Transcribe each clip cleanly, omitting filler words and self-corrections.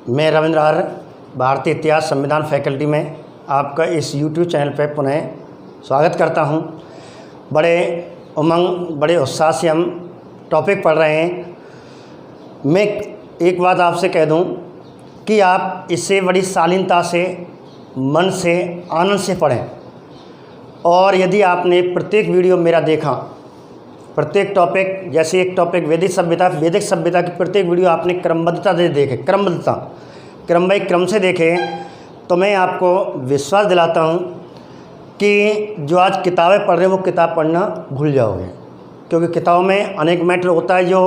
मैं रविंद्र आर्य भारतीय इतिहास संविधान फैकल्टी में आपका इस YouTube चैनल पर पुनः स्वागत करता हूं। बड़े उमंग बड़े उत्साह से हम टॉपिक पढ़ रहे हैं। मैं एक बात आपसे कह दूं कि आप इसे बड़ी शालीनता से, मन से, आनंद से पढ़ें। और यदि आपने प्रत्येक वीडियो मेरा देखा, प्रत्येक टॉपिक, जैसे एक टॉपिक वैदिक सभ्यता की प्रत्येक वीडियो आपने क्रमबद्धता से देखे, क्रम बाई क्रम से देखे, तो मैं आपको विश्वास दिलाता हूं कि जो आज किताबें पढ़ रहे हैं वो किताब पढ़ना भूल जाओगे। क्योंकि किताबों में अनेक मैटर होता है जो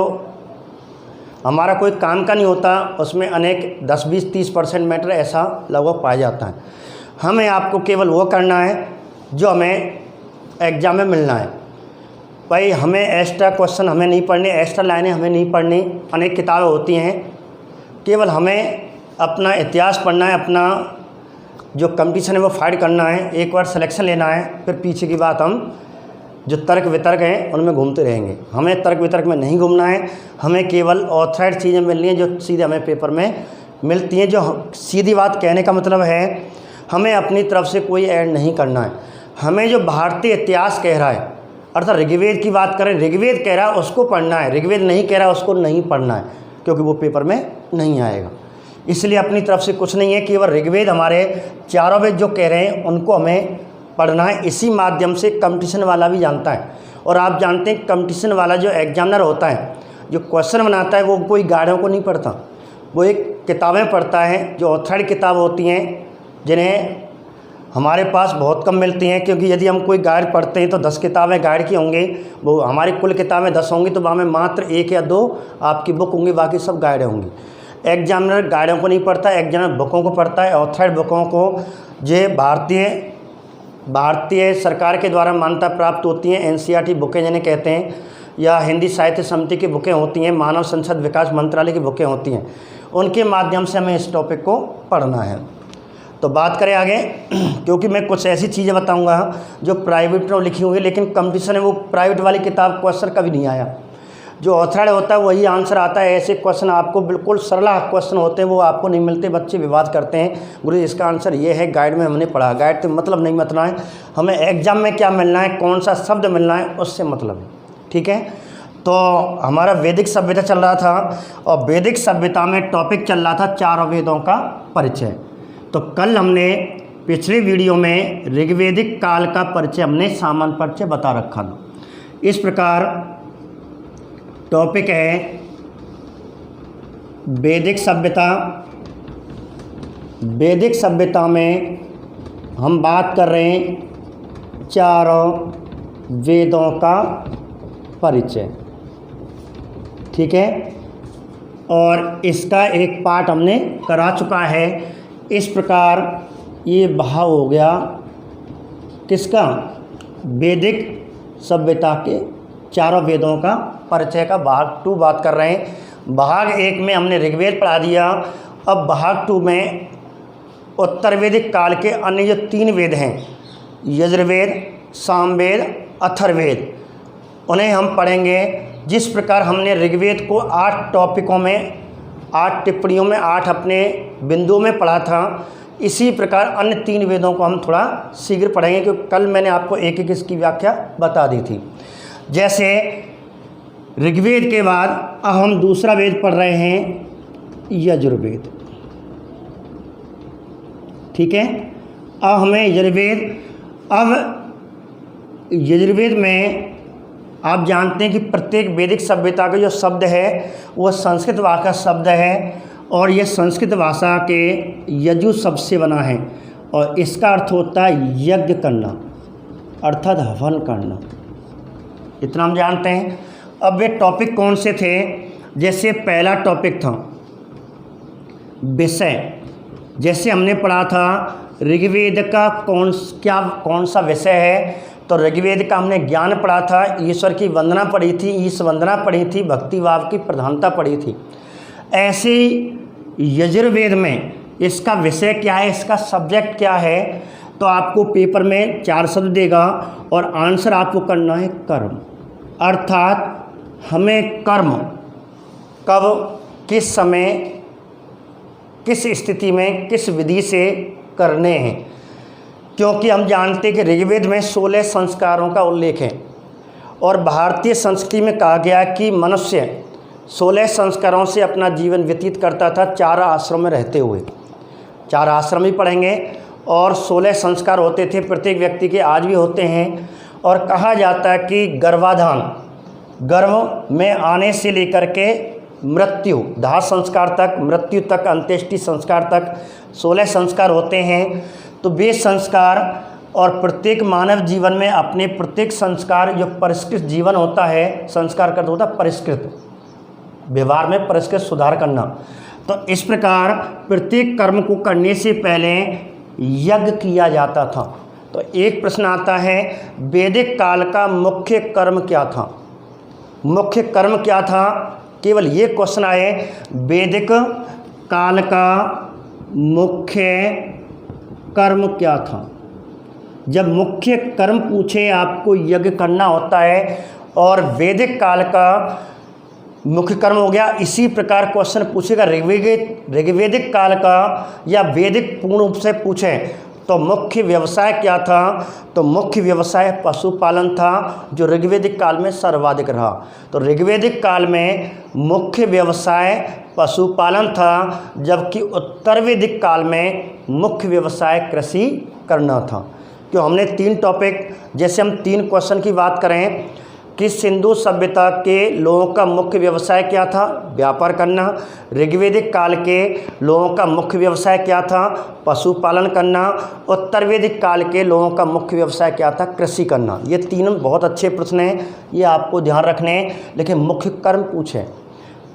हमारा कोई काम का नहीं होता, उसमें अनेक 10, 20, 30% मैटर ऐसा लगभग पाया जाता है। हमें आपको केवल वो करना है जो हमें एग्ज़ाम में मिलना है। भाई हमें एक्स्ट्रा क्वेश्चन हमें नहीं पढ़ने, एक्स्ट्रा लाइनें हमें नहीं पढ़नी, अनेक किताबें होती हैं। केवल हमें अपना इतिहास पढ़ना है, अपना जो कंपटीशन है वो फाइट करना है, एक बार सिलेक्शन लेना है, फिर पीछे की बात हम जो तर्क वितर्क हैं उनमें घूमते रहेंगे। हमें तर्क वितर्क में नहीं घूमना है, हमें केवल ऑथराइड चीज़ें मिलनी हैं जो सीधे हमें पेपर में मिलती हैं। जो सीधी बात कहने का मतलब है, हमें अपनी तरफ से कोई ऐड नहीं करना है। हमें जो भारतीय इतिहास कह रहा है, अर्थात ऋग्वेद की बात करें, ऋग्वेद कह रहा है उसको पढ़ना है, ऋग्वेद नहीं कह रहा उसको नहीं पढ़ना है, क्योंकि वो पेपर में नहीं आएगा। इसलिए अपनी तरफ से कुछ नहीं है, केवल ऋग्वेद हमारे चारों वेद जो कह रहे हैं उनको हमें पढ़ना है। इसी माध्यम से कंपटीशन वाला भी जानता है। और आप जानते हैं कंपटीशन वाला जो एग्जामिनर होता है, जो क्वेश्चन बनाता है, वो कोई गाइडों को नहीं पढ़ता, वो एक किताबें पढ़ता है जो ऑथराइड किताब होती हैं, जिन्हें हमारे पास बहुत कम मिलती हैं। क्योंकि यदि हम कोई गाइड पढ़ते हैं तो 10 किताबें गाइड की होंगी, वो हमारी कुल किताबें 10 होंगी, तो वहाँ में मात्र 1 या 2 आपकी बुक होंगी, बाकी सब गाइड होंगी। एग्जामिनर गाइडों को नहीं पढ़ता, एग्जामिनर बुकों को पढ़ता है, ऑथराइड बुकों को, जो भारतीय सरकार के द्वारा मान्यता प्राप्त होती हैं, NCERT बुकें जिन्हें कहते हैं, या हिंदी साहित्य समिति की बुकें होती हैं, मानव संसाधन विकास मंत्रालय की बुकें होती हैं, उनके माध्यम से हमें इस टॉपिक को पढ़ना है। तो बात करें आगे, क्योंकि मैं कुछ ऐसी चीज़ें बताऊंगा जो प्राइवेट में लिखी हुई है, लेकिन कंपटीशन में वो प्राइवेट वाली किताब क्वेश्चन कभी नहीं आया। जो ऑथराइड होता है वही आंसर आता है। ऐसे क्वेश्चन आपको बिल्कुल सरल क्वेश्चन होते हैं, वो आपको नहीं मिलते। बच्चे विवाद करते हैं, गुरु इसका आंसर ये है, गाइड में हमने पढ़ा। गाइड तो मतलब नहीं मतना है, हमें एग्जाम में क्या मिलना है, कौन सा शब्द मिलना है, उससे मतलब है। ठीक है, तो हमारा वैदिक सभ्यता चल रहा था, और वैदिक सभ्यता में टॉपिक चल रहा था चारों वेदों का परिचय। तो कल हमने पिछले वीडियो में ऋग्वेदिक काल का परिचय, हमने सामान्य परिचय बता रखा था। इस प्रकार टॉपिक है वैदिक सभ्यता। वैदिक सभ्यता में हम बात कर रहे हैं चारों वेदों का परिचय। ठीक है, और इसका एक पार्ट हमने करा चुका है। इस प्रकार ये भाग हो गया किसका, वैदिक सभ्यता के चारों वेदों का परिचय का। भाग 2 बात कर रहे हैं। भाग 1 में हमने ऋग्वेद पढ़ा दिया। अब भाग 2 में उत्तर वैदिक काल के अन्य जो 3 वेद हैं, यजुर्वेद, सामवेद, अथर्ववेद, उन्हें हम पढ़ेंगे। जिस प्रकार हमने ऋग्वेद को 8 टॉपिकों में, 8 टिप्पणियों में, 8 अपने बिंदुओं में पढ़ा था, इसी प्रकार अन्य 3 वेदों को हम थोड़ा शीघ्र पढ़ेंगे, क्योंकि कल मैंने आपको एक एक इसकी व्याख्या बता दी थी। जैसे ऋग्वेद के बाद अब हम दूसरा वेद पढ़ रहे हैं, यजुर्वेद। ठीक है, अब हमें यजुर्वेद में आप जानते हैं कि प्रत्येक वैदिक सभ्यता का जो शब्द है वो संस्कृत भाषा का शब्द है, और ये संस्कृत भाषा के यजु शब्द से बना है, और इसका अर्थ होता है यज्ञ करना, अर्थात हवन करना। इतना हम जानते हैं। अब वे टॉपिक कौन से थे? जैसे पहला टॉपिक था विषय। जैसे हमने पढ़ा था ऋग्वेद का कौन सा विषय है, तो ऋग्वेद का हमने ज्ञान पढ़ा था, ईश्वर की वंदना पढ़ी थी, ईश वंदना पढ़ी थी, भक्ति भाव की प्रधानता पढ़ी थी। ऐसे यजुर्वेद में इसका विषय क्या है, इसका सब्जेक्ट क्या है, तो आपको पेपर में 4 शब्द देगा और आंसर आपको करना है कर्म। अर्थात हमें कर्म कब, किस समय किस स्थिति में किस विधि से करने हैं, क्योंकि हम जानते हैं कि ऋग्वेद में 16 संस्कारों का उल्लेख है और भारतीय संस्कृति में कहा गया कि मनुष्य 16 संस्कारों से अपना जीवन व्यतीत करता था 4 आश्रम में रहते हुए। 4 आश्रम ही पढ़ेंगे और 16 संस्कार होते थे, प्रत्येक व्यक्ति के आज भी होते हैं। और कहा जाता है कि गर्भाधान, गर्भ में आने से लेकर के मृत्यु, दाह संस्कार तक, मृत्यु तक, अंत्येष्टि संस्कार तक 16 संस्कार होते हैं। तो वे संस्कार और प्रत्येक मानव जीवन में अपने प्रत्येक संस्कार, जो परिष्कृत जीवन होता है, संस्कार का होता है परिष्कृत, व्यवहार में परिष्कृत सुधार करना। तो इस प्रकार प्रत्येक कर्म को करने से पहले यज्ञ किया जाता था। तो एक प्रश्न आता है, वैदिक काल का मुख्य कर्म क्या था? मुख्य कर्म क्या था? केवल ये क्वेश्चन आए, वैदिक काल का मुख्य कर्म क्या था? जब मुख्य कर्म पूछे आपको यज्ञ करना होता है और वैदिक काल का मुख्य कर्म हो गया। इसी प्रकार क्वेश्चन पूछेगा ऋग्वेदिक काल का या वैदिक पूर्ण रूप से पूछे तो मुख्य व्यवसाय क्या था? तो मुख्य व्यवसाय पशुपालन था, जो ऋग्वेदिक काल में सर्वाधिक रहा। तो ऋग्वेदिक काल में मुख्य व्यवसाय पशुपालन था, जबकि उत्तर वैदिक काल में मुख्य व्यवसाय कृषि करना था। क्यों हमने 3 टॉपिक, जैसे हम 3 क्वेश्चन की बात करें कि सिंधु सभ्यता के लोगों का मुख्य व्यवसाय क्या था? व्यापार करना। ऋग्वेदिक काल के लोगों का मुख्य व्यवसाय क्या था? पशुपालन करना। उत्तर वैदिक काल के लोगों का मुख्य व्यवसाय क्या था? कृषि करना। ये 3 बहुत अच्छे प्रश्न हैं, ये आपको ध्यान रखने हैं। लेकिन मुख्य कर्म पूछे,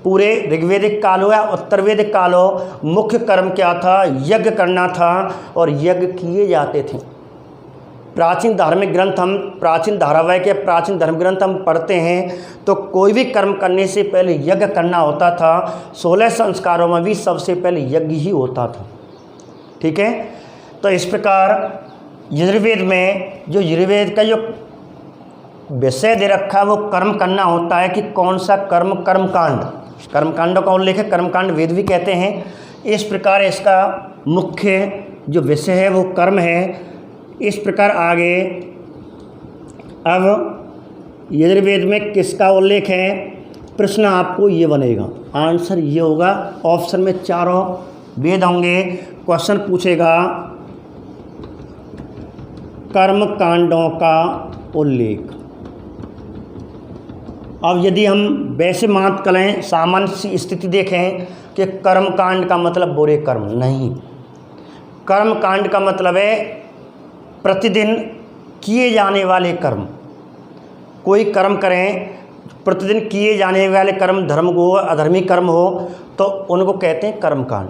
पूरे ऋग्वेदिक काल हो या उत्तर वैदिक काल हो, मुख्य कर्म क्या था? यज्ञ करना था और यज्ञ किए जाते थे। प्राचीन धार्मिक ग्रंथ, हम प्राचीन धारावाहिक या प्राचीन धर्म ग्रंथ हम पढ़ते हैं तो कोई भी कर्म करने से पहले यज्ञ करना होता था। 16 संस्कारों में भी सबसे पहले यज्ञ ही होता था। ठीक है, तो इस प्रकार यजुर्वेद में जो यजुर्वेद का जो विषय दे रखा है वो कर्म करना होता है कि कौन सा कर्म, कर्मकांड, कर्मकांडों का उल्लेख है, कर्मकांड वेद भी कहते हैं। इस प्रकार इसका मुख्य जो विषय है वो कर्म है। इस प्रकार आगे अब यजुर्वेद में किसका उल्लेख है? प्रश्न आपको ये बनेगा, आंसर ये होगा। ऑप्शन में चारों वेद होंगे। क्वेश्चन पूछेगा कर्म कांडों का उल्लेख। अब यदि हम वैसे मात करें, सामान्य सी स्थिति देखें कि कर्म कांड का मतलब बुरे कर्म नहीं। कर्म कांड का मतलब है प्रतिदिन किए जाने वाले कर्म। कोई कर्म करें, प्रतिदिन किए जाने वाले कर्म, धर्म हो अधर्मी कर्म हो तो उनको कहते हैं कर्मकांड।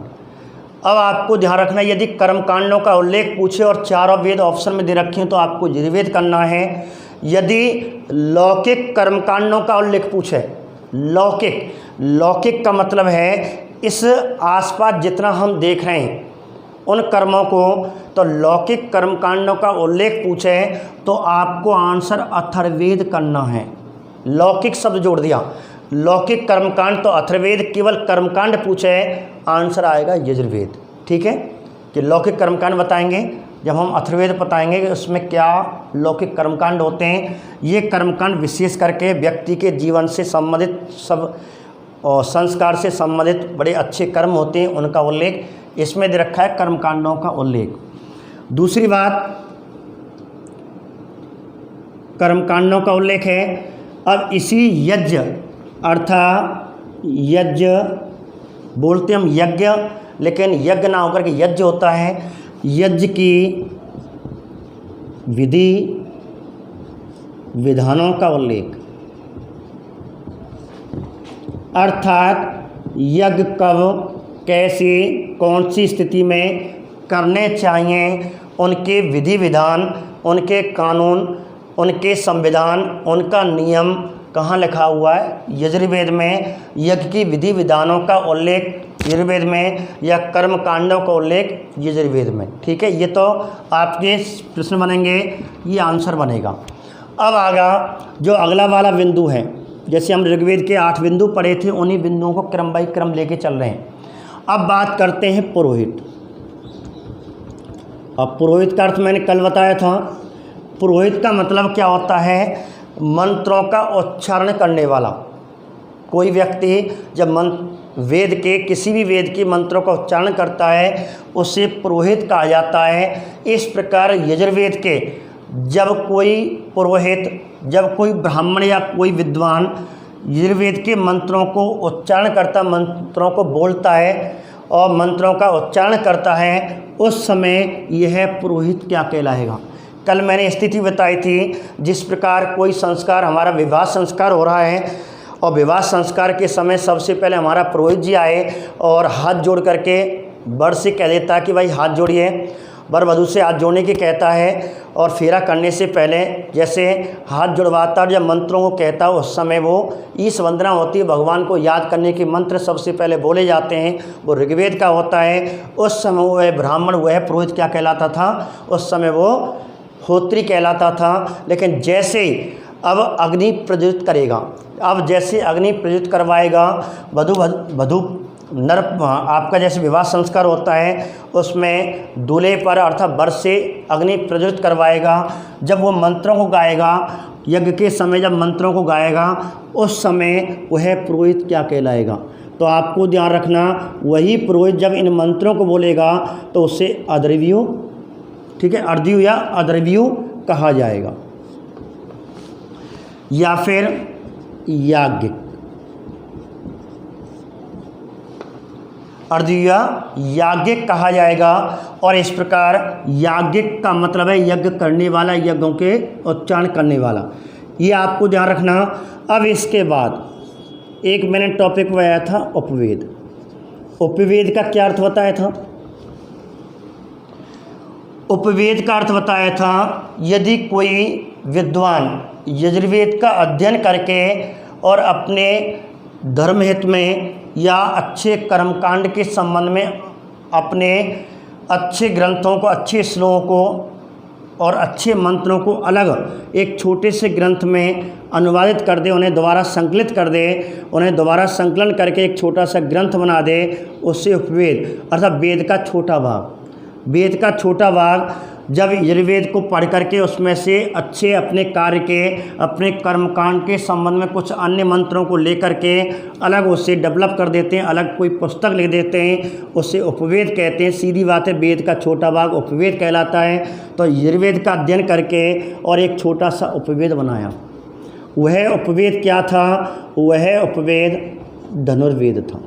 अब आपको ध्यान रखना, यदि कर्मकांडों का उल्लेख पूछे और चारों वेद ऑप्शन में दे रखे हैं तो आपको यजुर्वेद करना है। यदि लौकिक कर्मकांडों का उल्लेख पूछे, लौकिक का मतलब है इस आसपास जितना हम देख रहे हैं उन कर्मों को, तो लौकिक कर्मकांडों का उल्लेख पूछे तो आपको आंसर अथर्ववेद करना है। लौकिक शब्द जोड़ दिया, लौकिक कर्मकांड तो अथर्ववेद, केवल कर्मकांड पूछे आंसर आएगा यजुर्वेद। ठीक है, कि लौकिक कर्मकांड बताएंगे, जब हम अथर्ववेद बताएंगे कि उसमें क्या लौकिक कर्मकांड होते हैं। ये कर्मकांड विशेष करके व्यक्ति के जीवन से संबंधित सब और संस्कार से संबंधित बड़े अच्छे कर्म होते हैं, उनका उल्लेख इसमें दे रखा है, कर्मकांडों का उल्लेख। दूसरी बात, कर्मकांडों का उल्लेख है। अब इसी यज्ञ अर्थात यज्ञ बोलते हम यज्ञ, लेकिन यज्ञ ना होकर के यज्ञ होता है। यज्ञ की विधि विधानों का उल्लेख, अर्थात यज्ञ कब, कैसे, कौन सी स्थिति में करने चाहिए, उनके विधि विधान, उनके कानून, उनके संविधान, उनका नियम कहाँ लिखा हुआ है? यजुर्वेद में। यज्ञ की विधि विधानों का उल्लेख यजुर्वेद में या कर्म कांडों का उल्लेख यजुर्वेद में। ठीक है, ये तो आपके प्रश्न बनेंगे, ये आंसर बनेगा। अब आगा जो अगला वाला बिंदु है, जैसे हम ऋग्वेद के 8 बिंदु पढ़े थे, उन्हीं बिंदुओं को क्रम बाई क्रम लेके चल रहे हैं। अब बात करते हैं पुरोहित। अब पुरोहित का अर्थ मैंने कल बताया था। पुरोहित का मतलब क्या होता है? मंत्रों का उच्चारण करने वाला। कोई व्यक्ति जब वेद के किसी भी वेद के मंत्रों का उच्चारण करता है उसे पुरोहित कहा जाता है। इस प्रकार यजुर्वेद के जब कोई पुरोहित, जब कोई ब्राह्मण या कोई विद्वान यजुर्वेद के मंत्रों को उच्चारण करता, मंत्रों को बोलता है और मंत्रों का उच्चारण करता है, उस समय यह पुरोहित क्या कहलाएगा? कल मैंने स्थिति बताई थी, जिस प्रकार कोई संस्कार, हमारा विवाह संस्कार हो रहा है और विवाह संस्कार के समय सबसे पहले हमारा पुरोहित जी आए और हाथ जोड़ करके वर से कह देता है कि भाई हाथ जोड़िए, वर वधू से हाथ जोड़ने की कहता है। और फेरा करने से पहले जैसे हाथ जुड़वाता और जब मंत्रों को कहता है उस समय वो ईश वंदना होती है, भगवान को याद करने के मंत्र सबसे पहले बोले जाते हैं, वो ऋग्वेद का होता है। उस समय वह ब्राह्मण, वह पुरोहित क्या कहलाता था? उस समय वो होत्री कहलाता था। लेकिन जैसे अब अग्नि प्रज्वलित करेगा, अब जैसे अग्नि प्रज्वलित करवाएगा, वधु नर, आपका जैसे विवाह संस्कार होता है उसमें दूल्हे पर अर्थात वर से अग्नि प्रज्वलित करवाएगा। जब वो मंत्रों को गाएगा, यज्ञ के समय जब मंत्रों को गाएगा उस समय वह पुरोहित क्या कहलाएगा? तो आपको ध्यान रखना, वही पुरोहित जब इन मंत्रों को बोलेगा तो उसे अद्रव्यु, ठीक है, अर्ध्यु या अद्रव्यु कहा जाएगा, या फिर याज्ञिक, अर्ध्य याज्ञिक कहा जाएगा। और इस प्रकार याज्ञिक का मतलब है यज्ञ करने वाला, यज्ञों के उच्चारण करने वाला, ये आपको ध्यान रखना। अब इसके बाद एक मैंने टॉपिक बताया था उपवेद। उपवेद का क्या अर्थ बताया था? उपवेद का अर्थ बताया था, यदि कोई विद्वान यजुर्वेद का अध्ययन करके और अपने धर्महित में या अच्छे कर्मकांड के संबंध में अपने अच्छे ग्रंथों को, अच्छे श्लोकों को और अच्छे मंत्रों को अलग एक छोटे से ग्रंथ में अनुवादित कर दे, उन्हें दोबारा संकलित कर दे, उन्हें दोबारा संकलन करके एक छोटा सा ग्रंथ बना दे, उससे उपवेद अर्थात वेद का छोटा भाग, वेद का छोटा भाग जब यजुर्वेद को पढ़ करके उसमें से अच्छे अपने कार्य के, अपने कर्मकांड के संबंध में कुछ अन्य मंत्रों को लेकर के अलग उसे डेवलप कर देते हैं, अलग कोई पुस्तक लिख देते हैं, उसे उपवेद कहते हैं। सीधी बात है, वेद का छोटा भाग उपवेद कहलाता है। तो यजुर्वेद का अध्ययन करके और एक छोटा सा उपवेद बनाया। वह उपवेद क्या था? वह उपवेद धनुर्वेद था।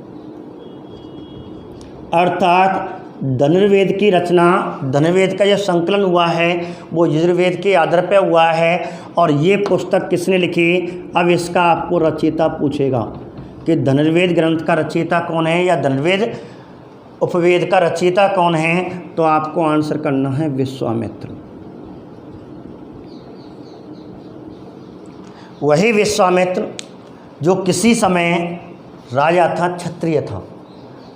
अर्थात धनुर्वेद की रचना, धनुर्वेद का जो संकलन हुआ है वो यजुर्वेद के आधार पर हुआ है। और ये पुस्तक किसने लिखी? अब इसका आपको रचयिता पूछेगा कि धनुर्वेद ग्रंथ का रचयिता कौन है या धनुर्वेद उपवेद का रचयिता कौन है, तो आपको आंसर करना है विश्वामित्र। वही विश्वामित्र जो किसी समय राजा था, क्षत्रिय था,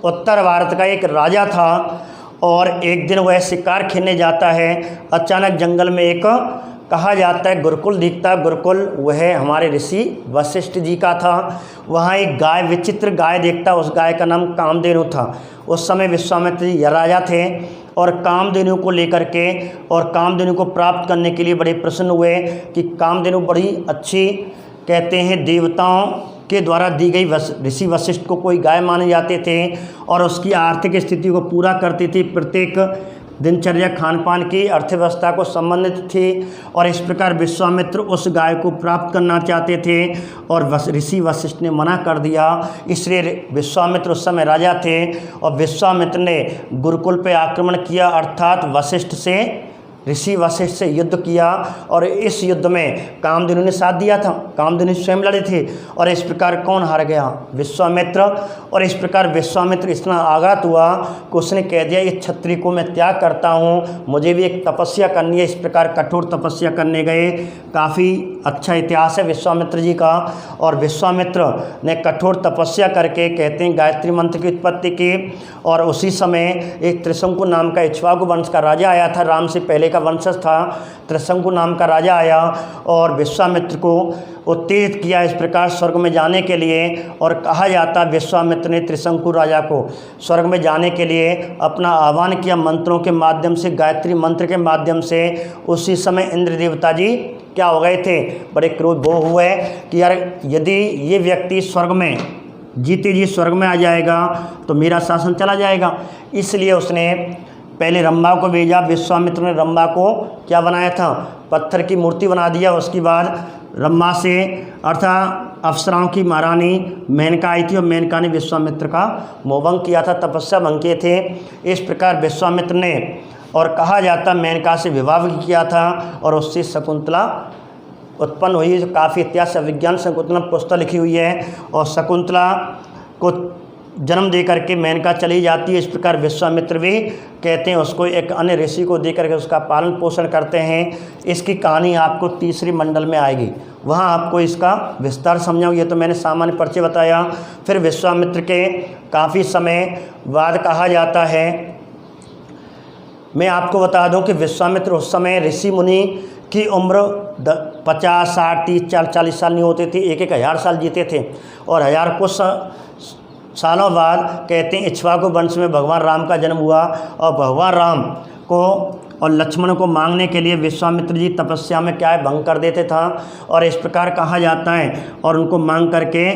उत्तर भारत का एक राजा था। और एक दिन वह शिकार खेलने जाता है, अचानक जंगल में एक कहा जाता है गुरुकुल दिखता है। गुरुकुल वह हमारे ऋषि वशिष्ठ जी का था। वहाँ एक गाय, विचित्र गाय देखता, उस गाय का नाम कामधेनु था। उस समय विश्वामित्र जी राजा थे और कामधेनु को लेकर के और कामधेनु को प्राप्त करने के लिए बड़े प्रसन्न हुए कि कामधेनु बड़ी अच्छी, कहते हैं देवताओं के द्वारा दी गई, ऋषि वशिष्ठ को कोई गाय माने जाते थे और उसकी आर्थिक स्थिति को पूरा करती थी, प्रत्येक दिनचर्या खान पान की अर्थव्यवस्था को संबंधित थी। और इस प्रकार विश्वामित्र उस गाय को प्राप्त करना चाहते थे और ऋषि वशिष्ठ ने मना कर दिया। इसलिए विश्वामित्र उस समय राजा थे और विश्वामित्र ने गुरुकुल पर आक्रमण किया, अर्थात वशिष्ठ से, ऋषि वशिष्ठ से युद्ध किया। और इस युद्ध में कामधेनु ने साथ दिया था, कामधेनु स्वयं लड़े थे। और इस प्रकार कौन हार गया? विश्वामित्र। और इस प्रकार विश्वामित्र इतना आघात हुआ कि उसने कह दिया ये क्षत्रिय को मैं त्याग करता हूँ, मुझे भी एक तपस्या करनी है। इस प्रकार कठोर तपस्या करने गए, काफ़ी अच्छा इतिहास है विश्वामित्र जी का। और विश्वामित्र ने कठोर तपस्या करके कहते हैं गायत्री मंत्र की उत्पत्ति की। और उसी समय एक त्रिशंकु नाम का इक्ष्वाकु वंश का राजा आया था, राम से पहले का वंशज था। त्रिशंकु नाम का राजा आया और विश्वामित्र को उत्तेजित किया इस प्रकार स्वर्ग में जाने के लिए। और कहा जाता विश्वामित्र ने त्रिशंकु राजा को स्वर्ग में जाने के लिए अपना आह्वान किया मंत्रों के माध्यम से, गायत्री मंत्र के माध्यम से। उसी समय इंद्र देवता जी क्या हो गए थे, बड़े क्रोध वो हुए कि यार यदि ये व्यक्ति स्वर्ग में जीते जी स्वर्ग में आ जाएगा तो मेरा शासन चला जाएगा। इसलिए उसने पहले रंभा को भेजा। विश्वामित्र ने रंभा को क्या बनाया था, पत्थर की मूर्ति बना दिया। उसके बाद रंभा से अर्थात अप्सराओं की महारानी मेनका आई थी और मेनका ने विश्वामित्र का मोहभंग किया था, तपस्या भंग किए थे। इस प्रकार विश्वामित्र ने और कहा जाता मेनका से विवाह भी किया था और उससे शकुंतला उत्पन्न हुई। जो काफ़ी इतिहास विज्ञान शकुंतला पुस्तक लिखी हुई है। और शकुंतला को जन्म दे करके मेनका चली जाती है। इस प्रकार विश्वामित्र भी कहते हैं उसको एक अन्य ऋषि को दे करके उसका पालन पोषण करते हैं। इसकी कहानी आपको तीसरे मंडल में आएगी, वहाँ आपको इसका विस्तार समझाऊँ। ये तो मैंने सामान्य परिचय बताया। फिर विश्वामित्र के काफ़ी समय बाद कहा जाता है, मैं आपको बता दूं कि विश्वामित्र उस समय ऋषि मुनि की उम्र 50, 60, 30, 40 साल नहीं होते थे, 1,000 साल जीते थे। और 1000 कुछ सालों बाद कहते हैं इक्ष्वाकु वंश में भगवान राम का जन्म हुआ। और भगवान राम को और लक्ष्मण को मांगने के लिए विश्वामित्र जी तपस्या में क्या है भंग कर देते था। और इस प्रकार कहा जाता है और उनको मांग करके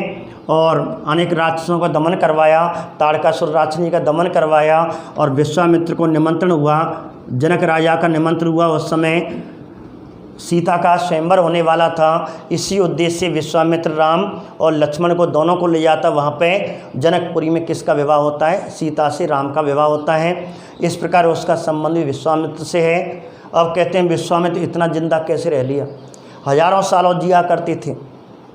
और अनेक राक्षसों का दमन करवाया, ताड़कासुर राक्षसी का दमन करवाया। और विश्वामित्र को निमंत्रण हुआ, जनक राजा का निमंत्रण हुआ। उस समय सीता का स्वयंवर होने वाला था। इसी उद्देश्य से विश्वामित्र राम और लक्ष्मण को दोनों को ले जाता। वहाँ पे जनकपुरी में किसका विवाह होता है, सीता से राम का विवाह होता है। इस प्रकार उसका संबंध भी विश्वामित्र से है। अब कहते हैं विश्वामित्र इतना जिंदा कैसे रह लिया, हजारों सालों जिया करते थे।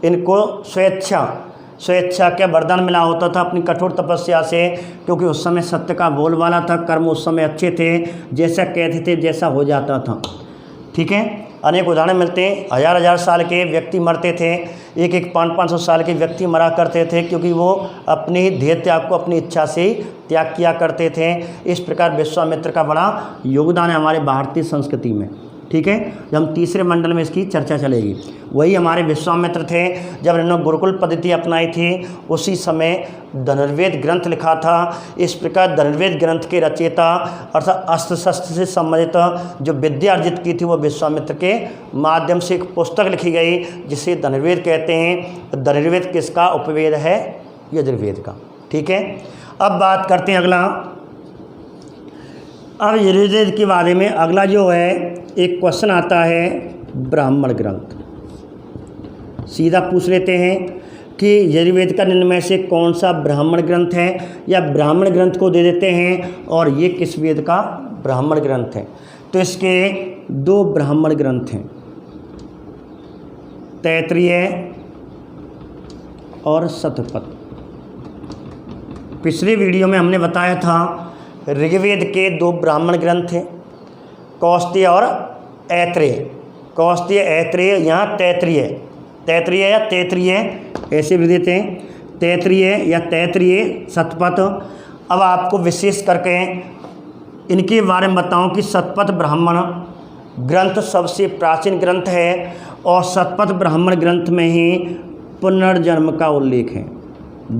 इनको स्वेच्छा का वरदान मिला होता था अपनी कठोर तपस्या से, क्योंकि उस समय सत्य का बोलबाला था, कर्म उस समय अच्छे थे, जैसा कहते थे जैसा हो जाता था। ठीक है, अनेक उदाहरण मिलते हैं। 1000 साल के व्यक्ति मरते थे, 500 साल के व्यक्ति मरा करते थे, क्योंकि वो अपनी ध्येय त्याग को अपनी इच्छा से त्याग किया करते थे। इस प्रकार विश्वामित्र का बड़ा योगदान है हमारे भारतीय संस्कृति में। ठीक है, जब हम तीसरे मंडल में इसकी चर्चा चलेगी। वही हमारे विश्वामित्र थे। जब इन्होंने गुरुकुल पद्धति अपनाई थी उसी समय धनुर्वेद ग्रंथ लिखा था। इस प्रकार धनुर्वेद ग्रंथ के रचयिता अर्थात अस्त्र शस्त्र से संबंधित जो विद्या अर्जित की थी वो विश्वामित्र के माध्यम से एक पुस्तक लिखी गई जिसे धनुर्वेद कहते हैं। धनुर्वेद किसका उपवेद है, यजुर्वेद का। ठीक है, अब बात करते हैं अगला। अब यजुर्वेद के बारे में अगला जो है एक क्वेश्चन आता है ब्राह्मण ग्रंथ। सीधा पूछ लेते हैं कि यजुर्वेद का निम्न में से कौन सा ब्राह्मण ग्रंथ है, या ब्राह्मण ग्रंथ को दे देते हैं और ये किस वेद का ब्राह्मण ग्रंथ है। तो इसके 2 ब्राह्मण ग्रंथ हैं, तैत्तिरीय और शतपथ। पिछले वीडियो में हमने बताया था ऋग्वेद के 2 ब्राह्मण ग्रंथ हैं, कौस्त्य और ऐत्रेय। कौस्त्य ऐत्रेय, यहाँ तैत्तिरीय या तैत्तिरीय ऐसे भी देते हैं, तैत्तिरीय या तैत्तिरीय शतपथ। अब आपको विशेष करके इनके बारे में बताऊं कि शतपथ ब्राह्मण ग्रंथ सबसे प्राचीन ग्रंथ है और शतपथ ब्राह्मण ग्रंथ में ही पुनर्जन्म का उल्लेख है।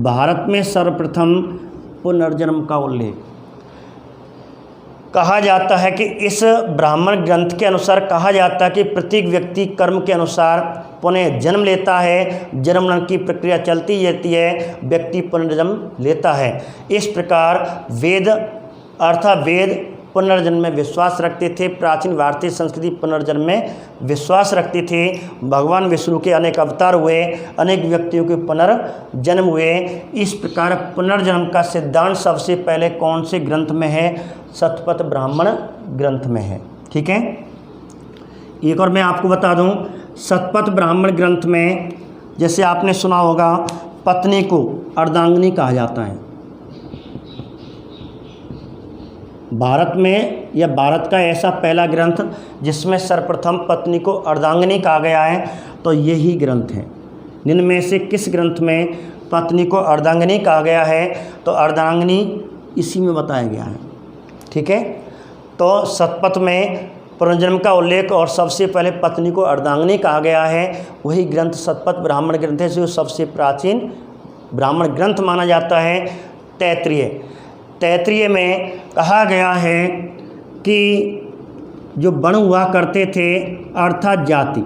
भारत में सर्वप्रथम पुनर्जन्म का उल्लेख कहा जाता है कि इस ब्राह्मण ग्रंथ के अनुसार कहा जाता है कि प्रत्येक व्यक्ति कर्म के अनुसार पुनः जन्म लेता है, जन्म मरण की प्रक्रिया चलती रहती है, व्यक्ति पुनर्जन्म लेता है। इस प्रकार वेद पुनर्जन्म में विश्वास रखते थे। प्राचीन भारतीय संस्कृति पुनर्जन्म में विश्वास रखती थी। भगवान विष्णु के अनेक अवतार हुए, अनेक व्यक्तियों के पुनर्जन्म हुए। इस प्रकार पुनर्जन्म का सिद्धांत सबसे पहले कौन से ग्रंथ में है, शतपथ ब्राह्मण ग्रंथ में है। ठीक है, एक और मैं आपको बता दूं, शतपथ ब्राह्मण ग्रंथ में जैसे आपने सुना होगा पत्नी को अर्धांगिनी कहा जाता है। भारत में या भारत का ऐसा पहला ग्रंथ जिसमें सर्वप्रथम पत्नी को अर्धांगिनी कहा गया है, तो यही ग्रंथ है। निम्न में से किस ग्रंथ में पत्नी को अर्धांगिनी कहा गया है? तो अर्धांगिनी इसी में बताया गया है। ठीक है, तो शतपथ में पुनर्जन्म का उल्लेख और सबसे पहले पत्नी को अर्धांगिनी कहा गया है, वही ग्रंथ शतपथ ब्राह्मण ग्रंथ है, जो सबसे प्राचीन ब्राह्मण ग्रंथ माना जाता है। तैत्तिरीय में कहा गया है कि जो वर्ण हुआ करते थे अर्थात जाति,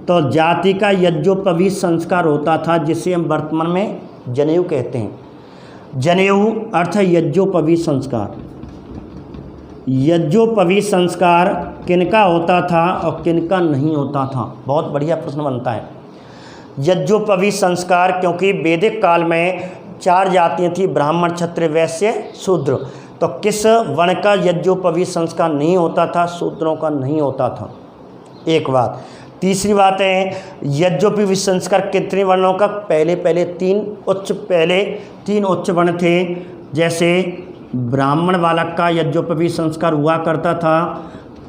तो जाति का यज्ञोपवीत संस्कार होता था, जिसे हम वर्तमान में जनेऊ कहते हैं। जनेऊ अर्थ यज्ञोपवीत संस्कार। यज्ञोपवीत संस्कार किनका होता था और किनका नहीं होता था? बहुत बढ़िया प्रश्न बनता है। यज्ञोपवीत संस्कार, क्योंकि वैदिक काल में 4 जातियाँ थी, ब्राह्मण, क्षत्रिय, वैश्य, शूद्र। तो किस वर्ण का यज्ञोपवीत संस्कार नहीं होता था? शूद्रों का नहीं होता था। एक बात। तीसरी बात है, यज्ञोपवीत संस्कार कितने वर्णों का? पहले 3 उच्च वर्ण थे, जैसे ब्राह्मण बालक का यज्ञोपवीत संस्कार हुआ करता था,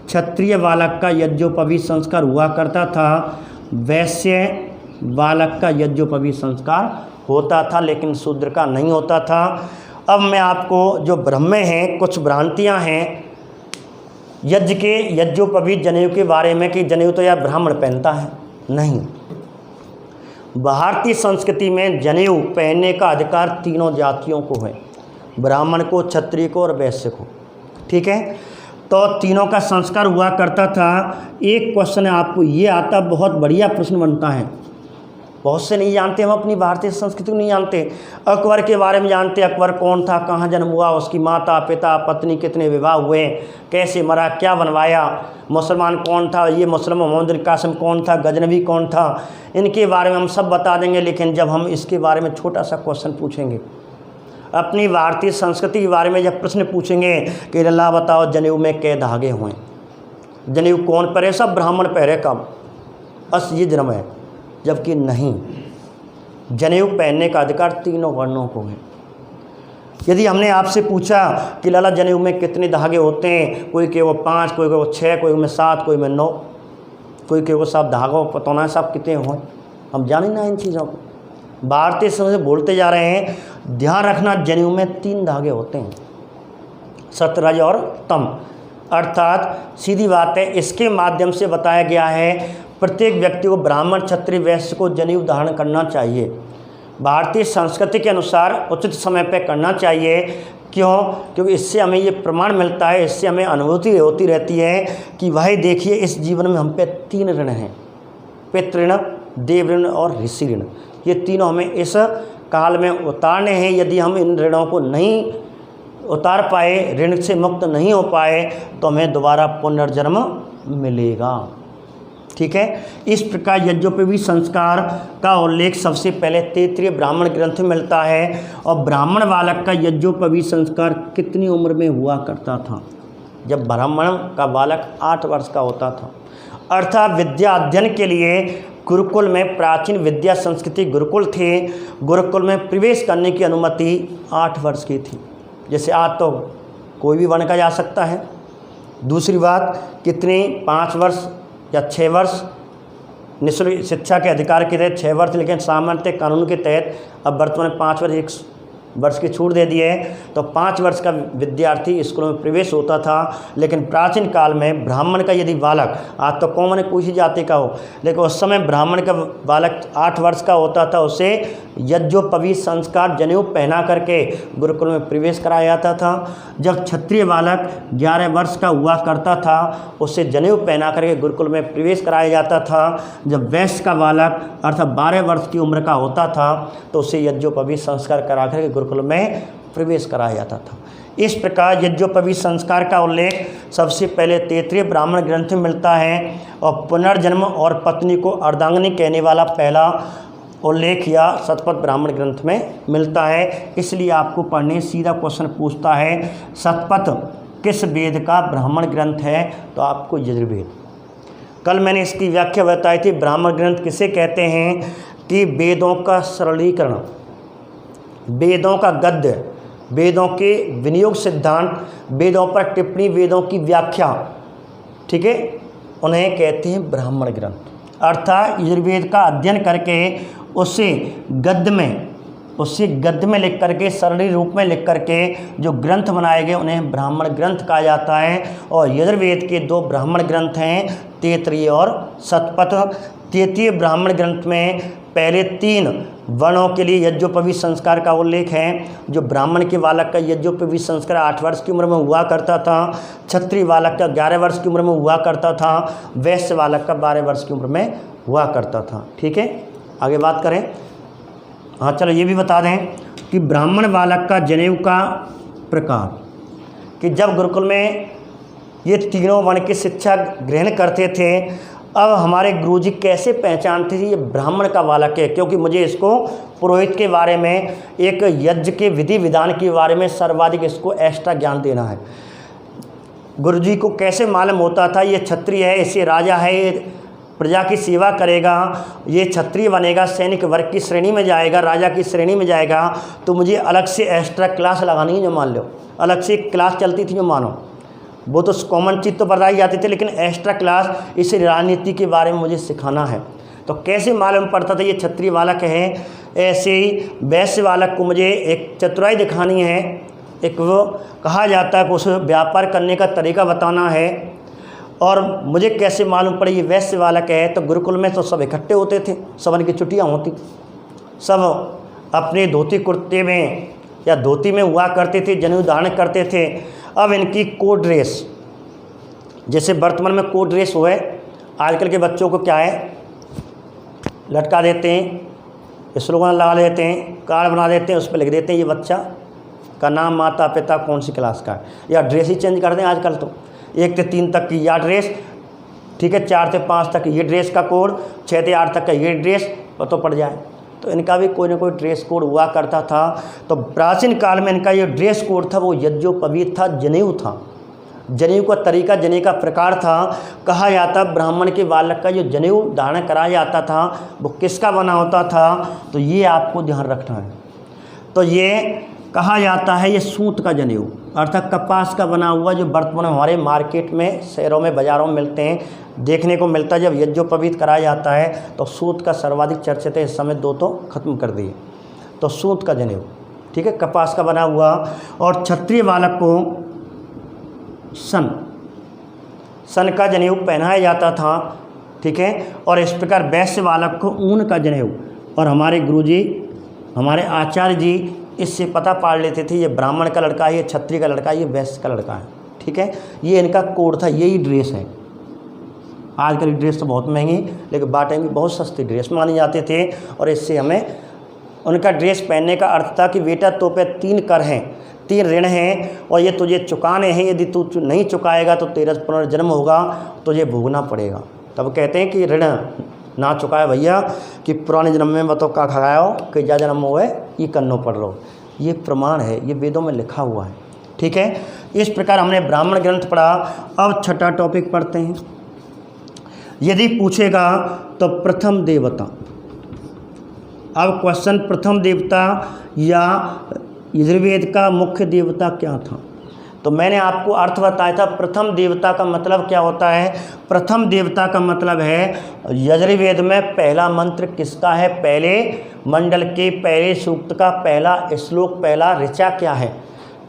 क्षत्रिय बालक का यज्ञोपवीत संस्कार हुआ करता था, वैश्य बालक का यज्ञोपवीत संस्कार होता था, लेकिन शूद्र का नहीं होता था। अब मैं आपको जो भ्रम में हैं, कुछ भ्रांतियां हैं यज्ञोपवीत जनेऊ के बारे में कि जनेऊ तो यह ब्राह्मण पहनता है। नहीं, भारतीय संस्कृति में जनेऊ पहनने का अधिकार तीनों जातियों को है, ब्राह्मण को, क्षत्रिय को और वैश्य को। ठीक है, तो तीनों का संस्कार हुआ करता था। एक क्वेश्चन आपको ये आता, बहुत बढ़िया प्रश्न बनता है, बहुत से नहीं जानते, हम अपनी भारतीय संस्कृति को नहीं जानते। अकबर के बारे में जानते, अकबर कौन था, कहाँ जन्म हुआ, उसकी माता पिता पत्नी कितने विवाह हुए, कैसे मरा, क्या बनवाया, मुसलमान कौन था, ये मुसलमान मोहम्मद बिन कासिम कौन था, गजनवी कौन था, इनके बारे में हम सब बता देंगे। लेकिन जब हम इसके बारे में छोटा सा क्वेश्चन पूछेंगे, अपनी भारतीय संस्कृति के बारे में जब प्रश्न पूछेंगे कि अल्लाह बताओ जनेऊ में कै धागे हुए, जनेऊ कौन पहरे, सब ब्राह्मण पहरे, कब, बस ये जन्म है। जबकि नहीं, जनेऊ पहनने का अधिकार तीनों वर्णों को है। यदि हमने आपसे पूछा कि लाला जनेऊ में कितने धागे होते हैं, कोई के वो 5, कोई के वो 6, कोई में 7, कोई में 9, कोई के वो सब धागों पता ना सब कितने हों, हम जाने ना इन चीज़ों को। भारतीय समय से बोलते जा रहे हैं, ध्यान रखना जनेऊ में 3 धागे होते हैं, सतरज और तम, अर्थात सीधी बात है, इसके माध्यम से बताया गया है प्रत्येक व्यक्ति को, ब्राह्मण, क्षत्रिय, वैश्य को जनेऊ धारण करना चाहिए। भारतीय संस्कृति के अनुसार उचित समय पर करना चाहिए। क्यों? क्योंकि इससे हमें ये प्रमाण मिलता है, इससे हमें अनुभूति होती रहती है कि भाई देखिए इस जीवन में हम पे 3 ऋण हैं, पितृ ऋण, देव ऋण और ऋषि ऋण। ये तीनों हमें इस काल में उतारने हैं। यदि हम इन ऋणों को नहीं उतार पाए, ऋण से मुक्त नहीं हो पाए, तो हमें दोबारा पुनर्जन्म मिलेगा। ठीक है, इस प्रकार यज्ञोपवीत संस्कार का उल्लेख सबसे पहले तैत्तिरीय ब्राह्मण ग्रंथ में मिलता है। और ब्राह्मण बालक का यज्ञोपवीत संस्कार कितनी उम्र में हुआ करता था? जब ब्राह्मण का बालक 8 वर्ष का होता था, अर्थात विद्या अध्ययन के लिए गुरुकुल में, प्राचीन विद्या संस्कृति गुरुकुल थे, गुरुकुल में प्रवेश करने की अनुमति 8 वर्ष की थी। जैसे आज तो कोई भी वर्ण का जा सकता है। दूसरी बात, कितने 5 वर्ष या 6 वर्ष निःशुल्क शिक्षा के अधिकार के तहत 6 वर्ष, लेकिन सामान्य कानून के तहत अब वर्तमान में 5 वर्ष 1 वर्ष की छूट दे दी है। तो 5 वर्ष का विद्यार्थी स्कूल में प्रवेश होता था। लेकिन प्राचीन काल में ब्राह्मण का यदि बालक, आज तो कौन है कोई सी जाति का हो, लेकिन उस समय ब्राह्मण का बालक 8 वर्ष का होता था, उसे यज्ञोपवीत संस्कार जनेऊ पहना करके गुरुकुल में प्रवेश कराया जाता था। जब क्षत्रिय बालक 11 वर्ष का हुआ करता था, उसे जनेऊ पहना करके गुरुकुल में प्रवेश कराया जाता था। जब वैश्य का बालक अर्थात 12 वर्ष की उम्र का होता था, तो उसे यज्ञोपवीत संस्कार करा करके गुरुकुल में प्रवेश कराया जाता था। इस प्रकार यज्ञोपवीत संस्कार का उल्लेख सबसे पहले तैत्तिरीय ब्राह्मण ग्रंथ में मिलता है। और पुनर्जन्म और पत्नी को अर्धांगिनी कहने वाला पहला उल्लेख या शतपथ ब्राह्मण ग्रंथ में मिलता है। इसलिए आपको पढ़ने सीधा क्वेश्चन पूछता है, शतपथ किस वेद का ब्राह्मण ग्रंथ है? तो आपको यजुर्वेद। कल मैंने इसकी व्याख्या बताई थी। ब्राह्मण ग्रंथ किसे कहते हैं? कि वेदों का सरलीकरण, वेदों का गद्य वेदों के विनियोग सिद्धांत, वेदों पर टिप्पणी, वेदों की व्याख्या, ठीक है, उन्हें कहते हैं ब्राह्मण ग्रंथ। अर्थात यजुर्वेद का अध्ययन करके उसे गद्य में लिख करके, सरली रूप में लिख करके जो ग्रंथ बनाए गए उन्हें ब्राह्मण ग्रंथ कहा जाता है। और यजुर्वेद के 2 ब्राह्मण ग्रंथ हैं, तैत्तिरीय और शतपथ। तैत्तिरीय ब्राह्मण ग्रंथ में पहले 3 वर्णों के लिए यज्ञोपवीत संस्कार का उल्लेख है। जो ब्राह्मण के बालक का यज्ञोपवीत संस्कार 8 वर्ष की उम्र में हुआ करता था, क्षत्रिय बालक का 11 वर्ष की उम्र में हुआ करता था, वैश्य बालक का 12 वर्ष की उम्र में हुआ करता था। ठीक है, आगे बात करें। हाँ चलो ये भी बता दें कि ब्राह्मण बालक का जनेऊ का प्रकार, कि जब गुरुकुल में ये तीनों वर्ण की शिक्षा ग्रहण करते थे, अब हमारे गुरुजी कैसे पहचानते थे ये ब्राह्मण का बालक है, क्योंकि मुझे इसको पुरोहित के बारे में, एक यज्ञ के विधि विधान के बारे में सर्वाधिक इसको एक्स्ट्रा ज्ञान देना है। गुरुजी को कैसे मालूम होता था ये क्षत्रिय है, इसे राजा है, ये प्रजा की सेवा करेगा, ये क्षत्रिय बनेगा, सैनिक वर्ग की श्रेणी में जाएगा, राजा की श्रेणी में जाएगा, तो मुझे अलग से एक्स्ट्रा क्लास लगानी है। जो मान लो अलग से क्लास चलती थी, जो मानो वो तो कॉमन चीज़ तो बताई जाती थी, लेकिन एक्स्ट्रा क्लास इस राजनीति के बारे में मुझे सिखाना है। तो कैसे मालूम पड़ता था ये क्षत्रिय बालक है। ऐसे ही वैश्य बालक को मुझे एक चतुराई दिखानी है, एक वो कहा जाता है कि उसे व्यापार करने का तरीका बताना है। और मुझे कैसे मालूम पड़े ये वैश्य बालक है, तो गुरुकुल में तो सब इकट्ठे होते थे, सबन की छुट्टियाँ होती, सब अपने धोती कुर्ते में या धोती में हुआ करते थे, जनेऊ धारण करते थे। अब इनकी कोड ड्रेस, जैसे वर्तमान में कोड ड्रेस हुए, आजकल के बच्चों को क्या है, लटका देते हैं, स्लोगन लगा देते हैं, कार्ड बना देते हैं, उस पर लिख देते हैं ये बच्चा का नाम, माता पिता, कौन सी क्लास का है, या ड्रेस ही चेंज कर दें आजकल तो। 1 से 3 तक की यह ड्रेस, ठीक है, 4 से 5 तक ये ड्रेस का कोड, 6 से 8 तक का ये ड्रेस तो पड़ जाए। तो इनका भी कोई ना कोई ड्रेस कोड हुआ करता था। तो प्राचीन काल में इनका ये ड्रेस कोड था वो यज्ञोपवीत था, जनेऊ था। जनेऊ का तरीका, जनेऊ का प्रकार था। कहा जाता ब्राह्मण के बालक का जो जनेऊ धारण कराया जाता था वो किसका बना होता था, तो ये आपको ध्यान रखना है। तो ये कहा जाता है ये सूत का जनेऊ, अर्थात कपास का बना हुआ, जो वर्तमान हमारे मार्केट में, शहरों में, बाज़ारों में मिलते हैं, देखने को मिलता है। जब यज्ञोपवीत कराया जाता है तो सूत का सर्वाधिक चर्चित है। इस समय 2 तो खत्म कर दिए। तो सूत का जनेऊ, ठीक है, कपास का बना हुआ। और क्षत्रिय बालक को सन का जनेऊ पहनाया जाता था, ठीक है। और इस प्रकार वैश्य बालक को ऊन का जनेऊ। और हमारे गुरुजी, हमारे आचार्य जी इससे पता पाड़ लेते थे ये ब्राह्मण का लड़का है, ये क्षत्रिय का लड़का है, ये वैश्य का लड़का है, ठीक है। ये इनका कोड था, यही ड्रेस है। आजकल ड्रेस तो बहुत महंगी, लेकिन बाटे में बहुत सस्ती ड्रेस माने जाते थे। और इससे हमें उनका ड्रेस पहनने का अर्थ था कि बेटा तो पे 3 कर हैं, 3 ऋण हैं, और ये तुझे चुकाने हैं। यदि तू नहीं चुकाएगा तो तेरा पुनर्जन्म होगा, तुझे भोगना पड़ेगा। तब कहते हैं कि ऋण ना चुकाए भैया, कि पुराने जन्म में बताओ का खाया हो, कि जा जन्म हुए ये करनो पड़ लो। ये प्रमाण है, ये वेदों में लिखा हुआ है, ठीक है। इस प्रकार हमने ब्राह्मण ग्रंथ पढ़ा। अब छठा टॉपिक पढ़ते हैं। यदि पूछेगा तो प्रथम देवता। अब क्वेश्चन, प्रथम देवता या यजुर्वेद का मुख्य देवता क्या था। तो मैंने आपको अर्थ बताया था। प्रथम देवता का मतलब क्या होता है। प्रथम देवता का मतलब है यजुर्वेद में पहला मंत्र किसका है, पहले मंडल के पहले सूक्त का पहला श्लोक, पहला ऋचा क्या है,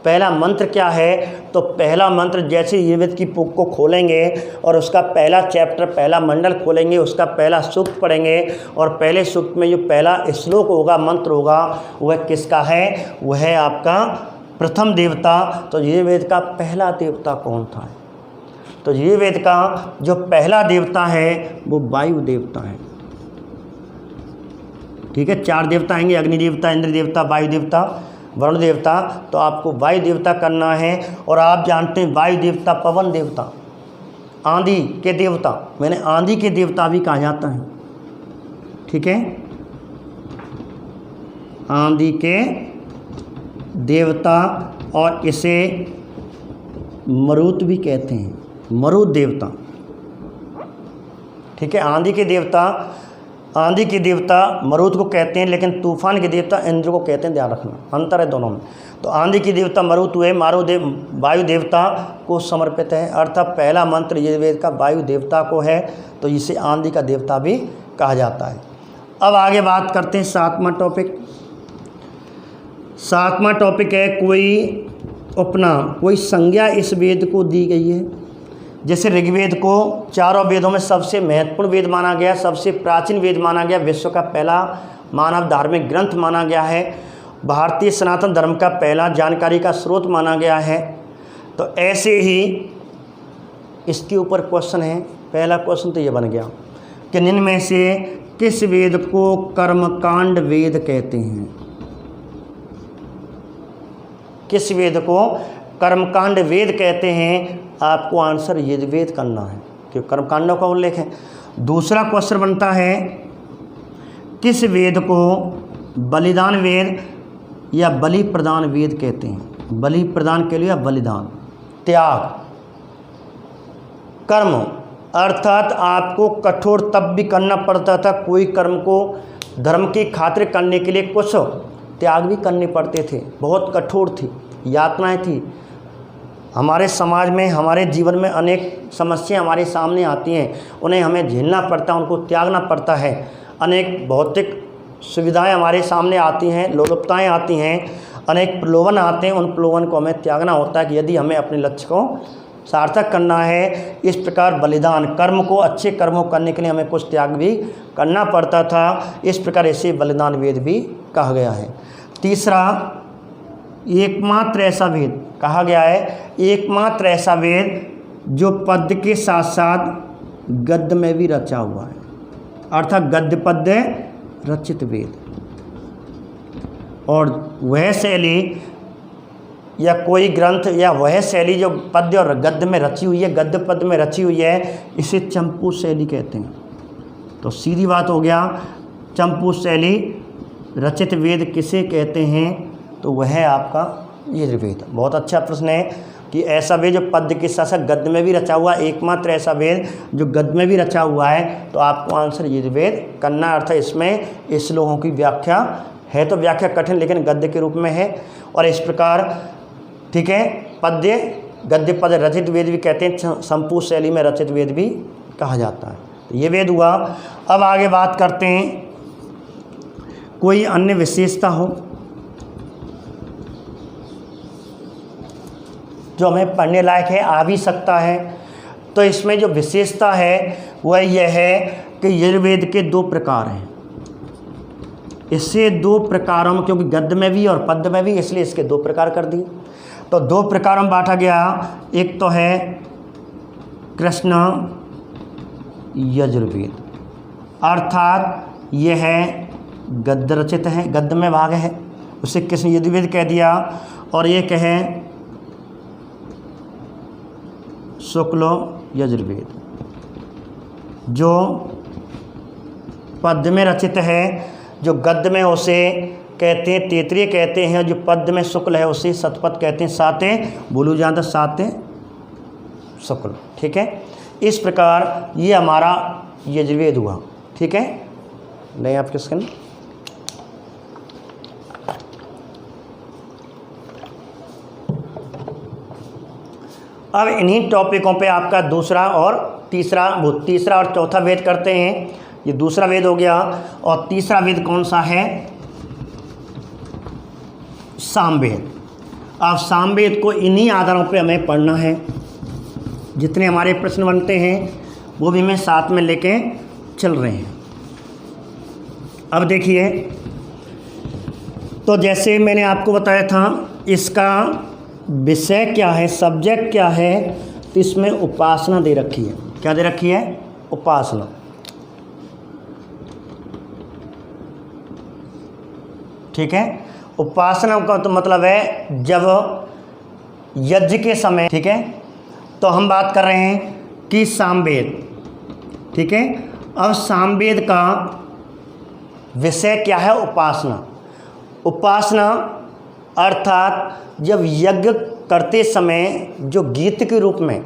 पहला मंत्र क्या है। तो पहला मंत्र, जैसे यजुर्वेद की बुक को खोलेंगे और उसका पहला चैप्टर, पहला मंडल खोलेंगे, उसका पहला सूक्त पढ़ेंगे, और पहले सूक्त में जो पहला श्लोक होगा, मंत्र होगा, वह किसका है, वह है आपका प्रथम देवता। तो यजुर्वेद का पहला देवता कौन था। तो यजुर्वेद का जो पहला देवता है वो वायु देवता है, ठीक है। 4 देवता आएंगे, अग्नि देवता, इंद्र देवता, वायु देवता, वरुण देवता। तो आपको वायु देवता करना है। और आप जानते हैं वायु देवता, पवन देवता, आंधी के देवता, मैंने आंधी के देवता भी कहा जाता है, ठीक है। आंधी के देवता, और इसे मरुत भी कहते हैं, मरुत देवता, ठीक है। आंधी के देवता मरुत को कहते हैं, लेकिन तूफान के देवता इंद्र को कहते हैं, ध्यान रखना, अंतर है दोनों में। तो आंधी की देवता मरुत हुए, मारुदेव वायु देवता को समर्पित है, अर्थात पहला मंत्र यजुर्वेद का वायु देवता को है, तो इसे आंधी का देवता भी कहा जाता है। अब आगे बात करते हैं सातवां टॉपिक। सातवां टॉपिक है कोई उपनाम, कोई संज्ञा इस वेद को दी गई है। जैसे ऋग्वेद को चारों वेदों में सबसे महत्वपूर्ण वेद माना गया, सबसे प्राचीन वेद माना गया, विश्व का पहला मानव धार्मिक ग्रंथ माना गया है, भारतीय सनातन धर्म का पहला जानकारी का स्रोत माना गया है। तो ऐसे ही इसके ऊपर क्वेश्चन है। पहला क्वेश्चन तो ये बन गया कि निम्न में से किस वेद को कर्मकांड वेद कहते हैं? किस वेद को कर्मकांड वेद कहते हैं? आपको आंसर यजुर्वेद करना है, क्योंकि कर्मकांडों का उल्लेख है। दूसरा क्वेश्चन बनता है किस वेद को बलिदान वेद या बलि प्रदान वेद कहते हैं? बलि प्रदान के लिए या बलिदान, त्याग, कर्म, अर्थात आपको कठोर तब भी करना पड़ता था। कोई कर्म को धर्म की खातिर करने के लिए कुछ त्याग भी करने पड़ते थे, बहुत कठोर थी, यातनाएं थी। हमारे समाज में, हमारे जीवन में अनेक समस्याएं हमारे सामने आती हैं, उन्हें हमें झेलना पड़ता है, उनको त्यागना पड़ता है। अनेक भौतिक सुविधाएं हमारे सामने आती हैं, लोलुपताएं आती हैं, अनेक प्रलोभन आते हैं, उन प्रलोभन को हमें त्यागना होता है कि यदि हमें अपने लक्ष्य को सार्थक करना है। इस प्रकार बलिदान, कर्म को, अच्छे कर्मों करने के लिए हमें कुछ त्याग भी करना पड़ता था। इस प्रकार इसे बलिदान वेद भी कहा गया है। तीसरा, एकमात्र ऐसा वेद कहा गया है, एकमात्र ऐसा वेद जो पद्य के साथ साथ गद्य में भी रचा हुआ है, अर्थात गद्य पद्य रचित वेद। और वह शैली या कोई ग्रंथ या वह शैली जो पद्य और गद्य में रची हुई है, गद्य पद्य में रची हुई है, इसे चंपू शैली कहते हैं। तो सीधी बात हो गया, चंपू शैली रचित वेद किसे कहते हैं? तो वह है आपका यजुर्वेद। बहुत अच्छा प्रश्न है कि ऐसा वेद जो पद्य के साथ साथ गद्य में भी रचा हुआ, एकमात्र ऐसा वेद जो गद्य में भी रचा हुआ है, तो आपको आंसर यजुर्वेद करना। अर्थ इसमें श्लोकों की व्याख्या है, तो व्याख्या कठिन लेकिन गद्य के रूप में है। और इस प्रकार, ठीक है, पद्य गद्य पद रचित वेद भी कहते हैं, संपू शैली में रचित वेद भी कहा जाता है। तो ये वेद हुआ। अब आगे बात करते हैं कोई अन्य विशेषता हो जो हमें पढ़ने लायक है, आ भी सकता है। तो इसमें जो विशेषता है वह यह है कि यजुर्वेद के दो प्रकार हैं। इससे दो प्रकारों में, क्योंकि गद्य में भी और पद्य में भी, इसलिए इसके दो प्रकार कर दिए। तो दो प्रकारों में बांटा गया। एक तो है कृष्ण यजुर्वेद, अर्थात यह है गद्य रचित है, गद्य में भाग है, उसे कृष्ण यजुर्वेद कह दिया। और एक है शुक्ल यजुर्वेद, जो पद्य में रचित है। जो गद्य में उसे कहते हैं तैत्तिरीय कहते हैं, जो पद्य में शुक्ल है उसे शतपथ कहते हैं। साते बोलू जाता, साते शुक्ल, ठीक है। इस प्रकार ये हमारा यजुर्वेद हुआ, ठीक है। नहीं आप किसके नहीं, अब इन्हीं टॉपिकों पे आपका दूसरा और तीसरा और चौथा वेद करते हैं। ये दूसरा वेद हो गया। और तीसरा वेद कौन सा है? सामवेद। अब सामवेद को इन्हीं आधारों पे हमें पढ़ना है। जितने हमारे प्रश्न बनते हैं वो भी मैं साथ में लेके चल रहे हैं। अब देखिए, तो जैसे मैंने आपको बताया था, इसका विषय क्या है, सब्जेक्ट क्या है, तो इसमें उपासना दे रखी है। क्या दे रखी है? उपासना। ठीक है। उपासना का तो मतलब है जब यज्ञ के समय, ठीक है। तो हम बात कर रहे हैं कि सामवेद, ठीक है। अब सामवेद का विषय क्या है? उपासना। उपासना अर्थात जब यज्ञ करते समय जो गीत के रूप में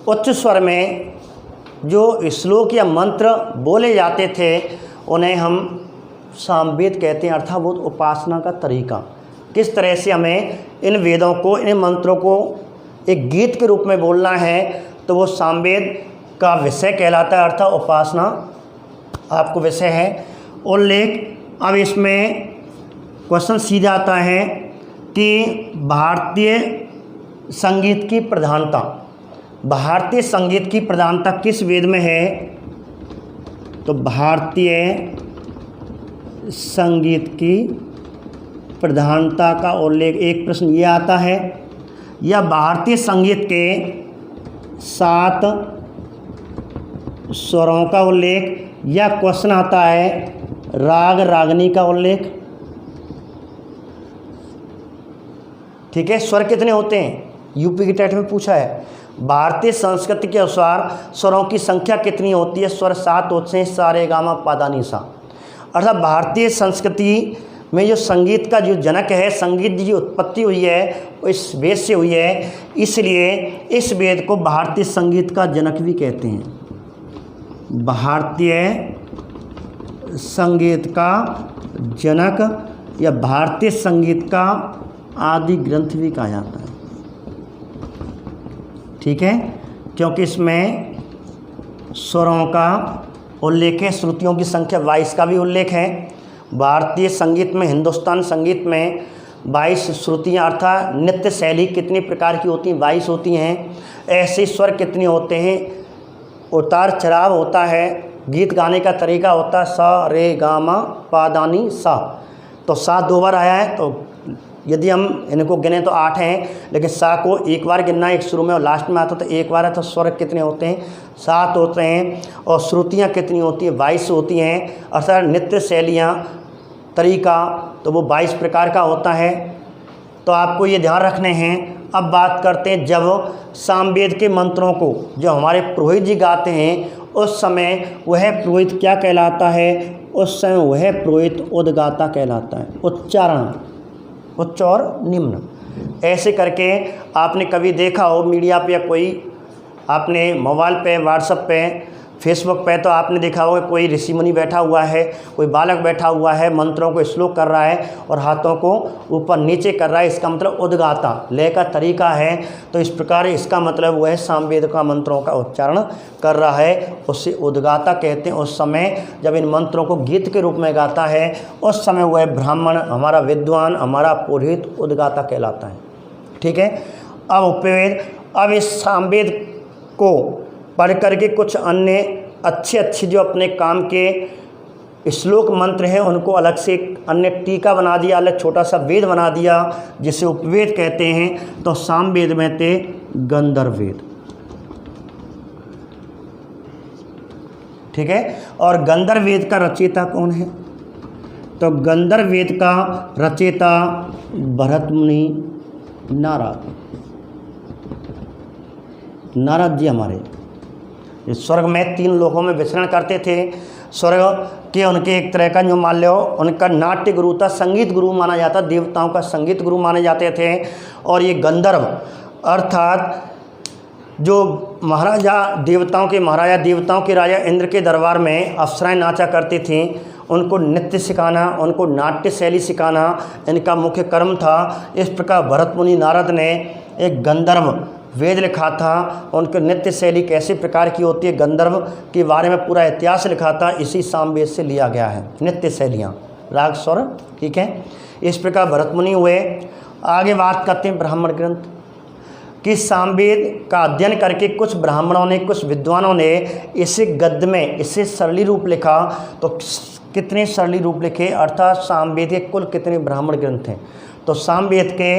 उच्च स्वर में जो श्लोक या मंत्र बोले जाते थे, उन्हें हम सामवेद कहते हैं। अर्थात वो उपासना का तरीका। किस तरह से हमें इन वेदों को, इन मंत्रों को एक गीत के रूप में बोलना है, तो वो सामवेद का विषय कहलाता है, अर्थात उपासना आपको विषय है। उल्लेख, अब इसमें क्वेश्चन सीधा आता है कि भारतीय संगीत की प्रधानता, भारतीय संगीत की प्रधानता किस वेद में है? तो भारतीय संगीत की प्रधानता का उल्लेख, एक प्रश्न ये आता है, या भारतीय संगीत के 7 स्वरों का उल्लेख, या क्वेश्चन आता है राग रागनी का उल्लेख। ठीक है, स्वर कितने होते हैं? यूपी की टेट में पूछा है। भारतीय संस्कृति के अनुसार स्वरों की संख्या कितनी होती है? स्वर 7 होते हैं, सा रे गा मा पा धा नी सा। अर्थात भारतीय संस्कृति में जो संगीत का जो जनक है, संगीत की उत्पत्ति हुई है वो इस वेद से हुई है, इसलिए इस वेद को भारतीय संगीत का जनक भी कहते हैं। भारतीय संगीत का जनक या भारतीय संगीत का आदि ग्रंथ भी कहा जाता है। ठीक है, क्योंकि इसमें स्वरों का उल्लेख है, श्रुतियों की संख्या 22 का भी उल्लेख है। भारतीय संगीत में, हिंदुस्तान संगीत में 22 श्रुतियाँ अर्थात नृत्य शैली कितनी प्रकार की होती हैं? 22 होती हैं। ऐसे स्वर कितने होते हैं? उतार चढ़ाव होता है, गीत गाने का तरीका होता है सा रे गा मा पा धा नी सा। तो सा 2 बार आया है, तो यदि हम इनको गिने तो 8 हैं, लेकिन सा को एक बार गिनना है, एक शुरू में और लास्ट में आता तो एक बार है। तो स्वर कितने होते हैं? 7 होते हैं। और श्रुतियाँ कितनी होती हैं? 22 होती हैं। अर्थात नृत्य शैलियाँ, तरीका, तो वो 22 प्रकार का होता है। तो आपको ये ध्यान रखने हैं। अब बात करते हैं, जब सामवेद के मंत्रों को जो हमारे पुरोहित जी गाते हैं, उस समय वह पुरोहित क्या कहलाता है? उस समय वह पुरोहित उद्गाता कहलाता है। उच्चारण, उच्च और निम्न, ऐसे करके आपने कभी देखा हो मीडिया पे, या कोई आपने मोबाइल पे, व्हाट्सएप पे, फेसबुक पे, तो आपने देखा होगा कोई ऋषि मुनि बैठा हुआ है, कोई बालक बैठा हुआ है, मंत्रों को श्लोक कर रहा है और हाथों को ऊपर नीचे कर रहा है। इसका मतलब उद्गाता, लय का तरीका है। तो इस प्रकार इसका मतलब वह सामवेद का मंत्रों का उच्चारण कर रहा है, उससे उद्गाता कहते हैं। उस समय जब इन मंत्रों को गीत के रूप में गाता है, उस समय वह ब्राह्मण, हमारा विद्वान, हमारा पुरोहित उद्गाता कहलाता है। ठीक है, अब उपवेद, अब इस सामवेद को पढ़ करके कुछ अन्य अच्छे जो अपने काम के श्लोक मंत्र हैं उनको अलग से अन्य टीका बना दिया, अलग छोटा सा वेद बना दिया, जिसे उपवेद कहते हैं। तो सामवेद में थे गंधर्व वेद। ठीक है, और गंधर्व वेद का रचयिता कौन है? तो गंधर्व वेद का रचयिता भरत मुनि नारद। नारद जी हमारे स्वर्ग में 3 लोकों में विचरण करते थे। स्वर्ग के उनके एक तरह का जो मान लो उनका नाट्य गुरु था, संगीत गुरु माना जाता, देवताओं का संगीत गुरु माने जाते थे। और ये गंधर्व अर्थात जो महाराजा देवताओं के राजा इंद्र के दरबार में अप्सराएं नाचा करती थीं, उनको नृत्य सिखाना, उनको नाट्य शैली सिखाना इनका मुख्य कर्म था। इस प्रकार भरत मुनि नारद ने एक गंधर्व वेद लिखा था। उनके नृत्य शैली कैसे प्रकार की होती है, गंधर्व के बारे में पूरा इतिहास लिखा था। इसी सामवेद से लिया गया है, नृत्य शैलियाँ, राग स्वर। ठीक है, इस प्रकार भरत मुनि हुए। आगे बात करते हैं ब्राह्मण ग्रंथ कि सामवेद का अध्ययन करके कुछ ब्राह्मणों ने, कुछ विद्वानों ने इसे गद्य में, इसे सरली रूप लिखा। तो कितने सरली रूप लिखे, अर्थात सामवेद के कुल कितने ब्राह्मण ग्रंथ हैं? तो सामवेद के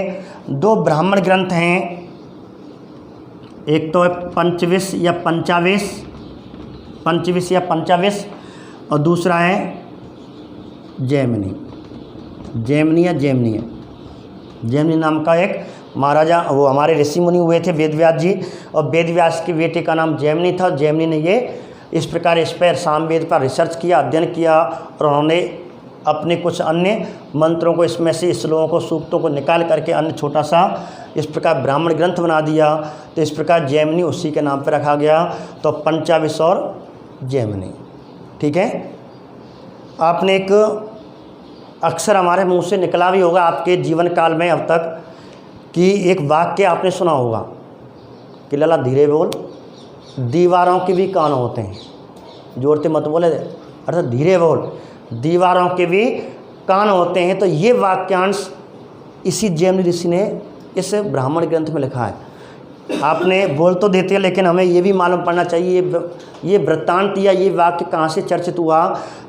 2 ब्राह्मण ग्रंथ हैं, एक तो है पंचविश या पंचाविश, और दूसरा है जैमिनी नाम का एक महाराजा, वो हमारे ऋषि मुनि हुए थे वेदव्यास जी, और वेदव्यास के बेटे का नाम जैमिनी था। जैमिनी ने ये इस प्रकार इस पर सामवेद पर रिसर्च किया, अध्ययन किया, और उन्होंने अपने कुछ अन्य मंत्रों को, इसमें से श्लोकों को, सूक्तों को निकाल करके अन्य छोटा सा इस प्रकार ब्राह्मण ग्रंथ बना दिया। तो इस प्रकार जैमिनी उसी के नाम पर रखा गया। तो पंचाविश और जैमिनी। ठीक है, आपने एक अक्सर हमारे मुंह से निकला भी होगा आपके जीवन काल में अब तक, कि एक वाक्य आपने सुना होगा कि लला धीरे बोल, दीवारों के भी कान होते हैं। जोर से मत बोले, अर्थात धीरे बोल, दीवारों के भी कान होते हैं। तो ये वाक्यांश इसी जैमिनी ऋषि ने इस ब्राह्मण ग्रंथ में लिखा है। आपने बोल तो देते हैं, लेकिन हमें ये भी मालूम पड़ना चाहिए ये वृत्तांत या ये वाक्य कहाँ से चर्चित हुआ।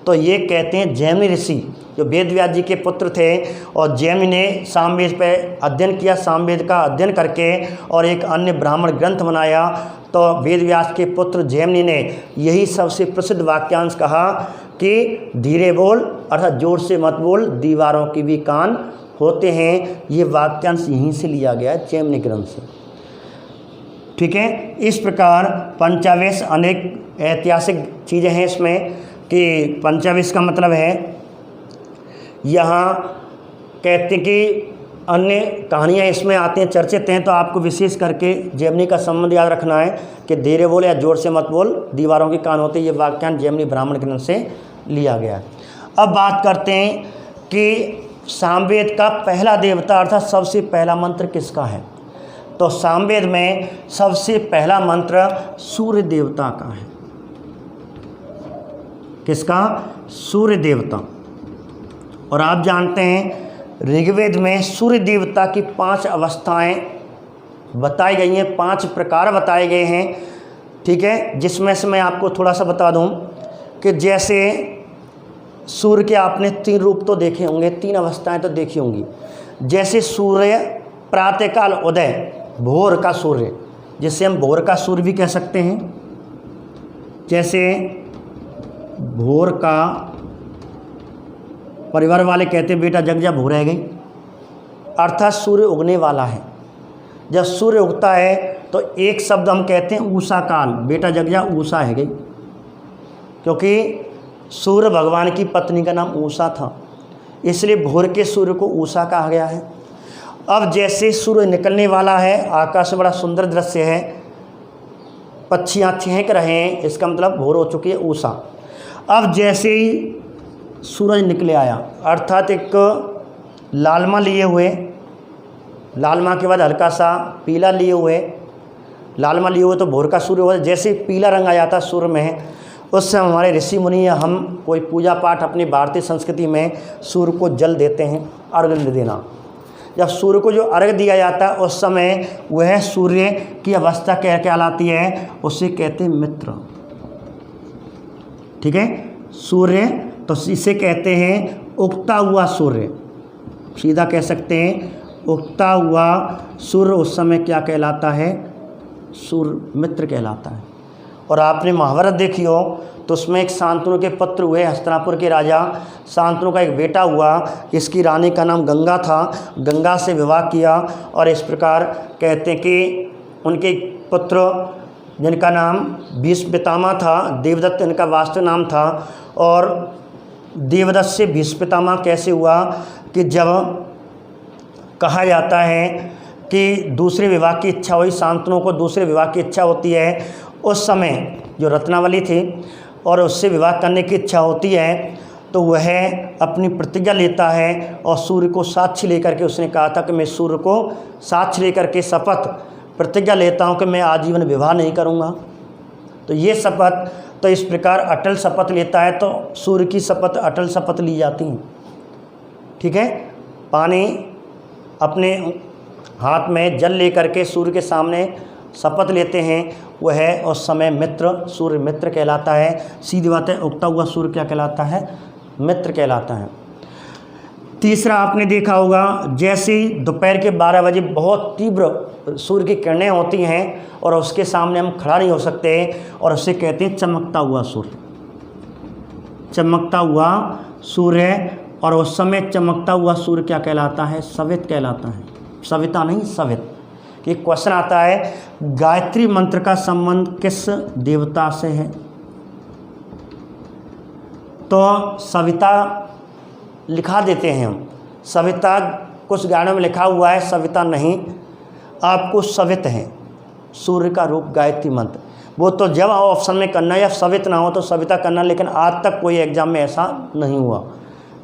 तो ये कहते हैं जैमिनी ऋषि जो वेद व्यास जी के पुत्र थे, और जैमिनी ने सामवेद पे अध्ययन किया, सामवेद का अध्ययन करके और एक अन्य ब्राह्मण ग्रंथ बनाया। तो वेद व्यास के पुत्र जैमिनी ने यही सबसे प्रसिद्ध वाक्यांश कहा कि धीरे बोल, अर्थात जोर से मत बोल, दीवारों की भी कान होते हैं। ये वाक्यांश यहीं से लिया गया है, जैमिनी ग्रंथ से। ठीक है, इस प्रकार पंचावेश अनेक ऐतिहासिक चीज़ें हैं इसमें, कि पंचावेश का मतलब है यहाँ कहते हैं कि अन्य कहानियाँ इसमें आती हैं, चर्चित हैं। तो आपको विशेष करके जैमिनी का संबंध याद रखना है कि धीरे बोल या जोर से मत बोल, दीवारों के कान होते, ये वाक्यांश जैमिनी ब्राह्मण ग्रंथ से लिया गया है। अब बात करते हैं कि सामवेद का पहला देवता अर्थात सबसे पहला मंत्र किसका है। तो सामवेद में सबसे पहला मंत्र सूर्य देवता का है। किसका? सूर्य देवता। और आप जानते हैं ऋग्वेद में सूर्य देवता की 5 अवस्थाएं बताई गई हैं, 5 प्रकार बताए गए हैं। ठीक है, जिसमें से मैं आपको थोड़ा सा बता दूं कि जैसे सूर्य के आपने 3 रूप तो देखे होंगे, 3 अवस्थाएं तो देखी होंगी। जैसे सूर्य प्रातःकाल उदय, भोर का सूर्य, जिसे हम भोर का सूर्य भी कह सकते हैं। जैसे भोर का परिवार वाले कहते हैं बेटा जग जा भोर है गई, अर्थात सूर्य उगने वाला है। जब सूर्य उगता है तो एक शब्द हम कहते हैं उषा काल, बेटा जग जा उषा है गई, क्योंकि सूर्य भगवान की पत्नी का नाम उषा था, इसलिए भोर के सूर्य को उषा कहा गया है। अब जैसे सूर्य निकलने वाला है, आकाश में बड़ा सुंदर दृश्य है, पक्षियाँ चहक रहे हैं, इसका मतलब भोर हो चुकी है उषा। अब जैसे ही सूरज निकले आया, अर्थात एक लालमा लिए हुए, लालमा के बाद हल्का सा पीला लिए हुए, लालमा लिए हुए तो भोर का सूर्य हो। जैसे पीला रंग आ जाता सूर्य में, उस समय हमारे ऋषि मुनि या हम कोई पूजा पाठ अपनी भारतीय संस्कृति में सूर्य को जल देते हैं, अर्घ्य देना। जब सूर्य को जो अर्घ्य दिया जाता है उस समय वह सूर्य की अवस्था क्या कहलाती है, उसे कहते हैं मित्र। ठीक है, सूर्य तो इसे कहते हैं उगता हुआ सूर्य, सीधा कह सकते हैं उगता हुआ सूर्य उस समय क्या कहलाता है, सूर्य मित्र कहलाता है। और आपने महाभारत देखी हो तो उसमें एक शांतनु के पुत्र हुए, हस्तिनापुर के राजा शांतनु का एक बेटा हुआ, इसकी रानी का नाम गंगा था, गंगा से विवाह किया। और इस प्रकार कहते हैं कि उनके पुत्र जिनका नाम भीष्म पितामह था, देवदत्त इनका वास्तव नाम था। और देवदत्त से भीष्म पितामह कैसे हुआ कि जब कहा जाता है कि दूसरे विवाह की इच्छा हुई, शांतनु को दूसरे विवाह की इच्छा होती है, उस समय जो रत्नावली थी और उससे विवाह करने की इच्छा होती है, तो वह अपनी प्रतिज्ञा लेता है और सूर्य को साक्षी लेकर के उसने कहा था कि मैं सूर्य को साक्षी लेकर के शपथ प्रतिज्ञा लेता हूं कि मैं आजीवन विवाह नहीं करूंगा। तो ये शपथ, तो इस प्रकार अटल शपथ लेता है, तो सूर्य की शपथ अटल शपथ ली जाती है। ठीक है, पानी अपने हाथ में जल लेकर के सूर्य के सामने शपथ लेते हैं, वह उस समय मित्र, सूर्य मित्र कहलाता है। सीधी बात है, उगता हुआ सूर्य क्या कहलाता है, मित्र कहलाता है। तीसरा आपने देखा होगा, जैसे ही दोपहर के 12 बजे बहुत तीव्र सूर्य की किरणें होती हैं और उसके सामने हम खड़ा नहीं हो सकते, और उसे कहते हैं चमकता हुआ सूर्य, चमकता हुआ सूर्य। और उस समय चमकता हुआ सूर्य क्या कहलाता है, सवित कहलाता है, सविता नहीं सवित। कि क्वेश्चन आता है गायत्री मंत्र का संबंध किस देवता से है, तो सविता लिखा देते हैं हम, सविता कुछ गानों में लिखा हुआ है, सविता नहीं, आपको सवित है सूर्य का रूप गायत्री मंत्र। वो तो जब ऑप्शन में करना या सवित ना हो तो सविता करना, लेकिन आज तक कोई एग्जाम में ऐसा नहीं हुआ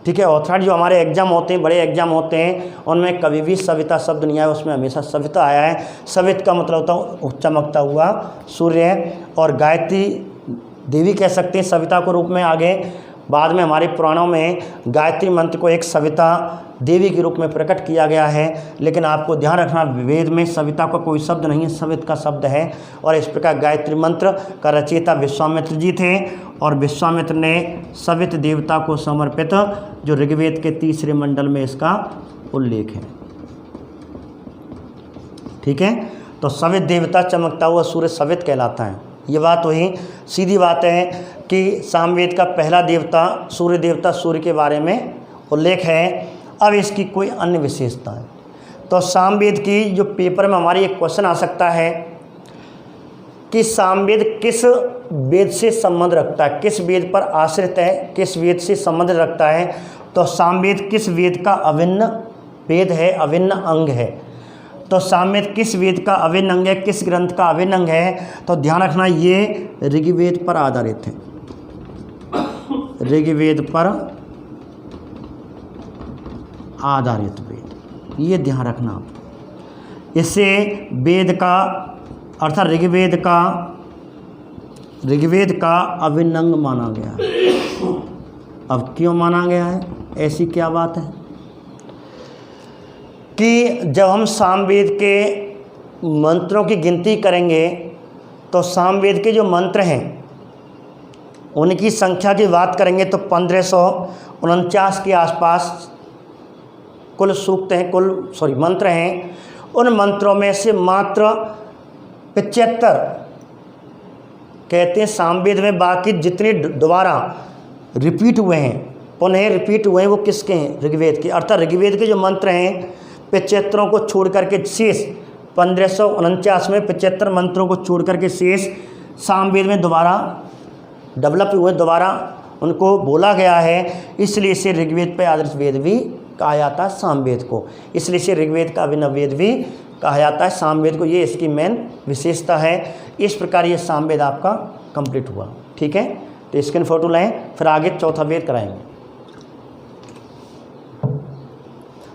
ठीक है। ऑथराइड जो हमारे एग्जाम होते हैं, बड़े एग्जाम होते हैं, उनमें कभी भी सविता शब्द नहीं आया, उसमें हमेशा सविता आया है। सवित का मतलब होता है चमकता हुआ सूर्य, और गायत्री देवी कह सकते हैं सविता को रूप में। आगे बाद में हमारे पुराणों में गायत्री मंत्र को एक सविता देवी के रूप में प्रकट किया गया है, लेकिन आपको ध्यान रखना वेद में सविता का कोई शब्द नहीं है, सवित का शब्द है। और इस प्रकार गायत्री मंत्र का रचयिता विश्वामित्र जी थे, और विश्वामित्र ने सवित देवता को समर्पित, जो ऋग्वेद के 3रे मंडल में इसका उल्लेख है। ठीक है, तो सवित देवता चमकता हुआ सूर्य सवित कहलाता है। ये बात हुई, सीधी बात है कि सामवेद का पहला देवता सूर्य के बारे में उल्लेख है। अब इसकी कोई अन्य विशेषता है, तो सामवेद की जो पेपर में हमारी एक क्वेश्चन आ सकता है कि सामवेद किस वेद से संबंध रखता है, किस वेद पर आश्रित है, किस वेद से संबंध रखता है। तो सामवेद किस वेद का अभिन्न वेद है, अभिन्न अंग है। तो सामवेद किस वेद का अभिन्न अंग है, किस ग्रंथ का अभिन्न अंग है, तो ध्यान रखना ये ऋग्वेद पर आधारित है, ऋग्वेद पर आधारित वेद, ये ध्यान रखना आप। इससे वेद का अर्थात ऋग्वेद का अभिन्न अंग माना गया है। अब क्यों माना गया है, ऐसी क्या बात है कि जब हम सामवेद के मंत्रों की गिनती करेंगे तो सामवेद के जो मंत्र हैं उनकी संख्या की बात करेंगे तो 1549 के आसपास कुल सूक्त हैं, मंत्र हैं। उन मंत्रों में से मात्र 75 कहते हैं सामवेद में, बाकी जितने दोबारा रिपीट हुए हैं, पुनः रिपीट हुए हैं, वो किसके हैं, ऋग्वेद के। अर्थात ऋग्वेद के जो मंत्र हैं 75 को छोड़ करके शेष 1549 में 75 मंत्रों को छोड़ करके शेष सामवेद में दोबारा डेवलप हुए, दोबारा उनको बोला गया है। इसलिए इसे ऋग्वेद पर आधारित वेद भी कहा जाता है सामवेद को, इसलिए इसे ऋग्वेद का अभिनव वेद भी कहा जाता है सामवेद को। ये इसकी मेन विशेषता है। इस प्रकार ये सामवेद आपका कंप्लीट हुआ। ठीक है, तो स्क्रीन फोटो लें, फिर आगे चौथा वेद कराएंगे।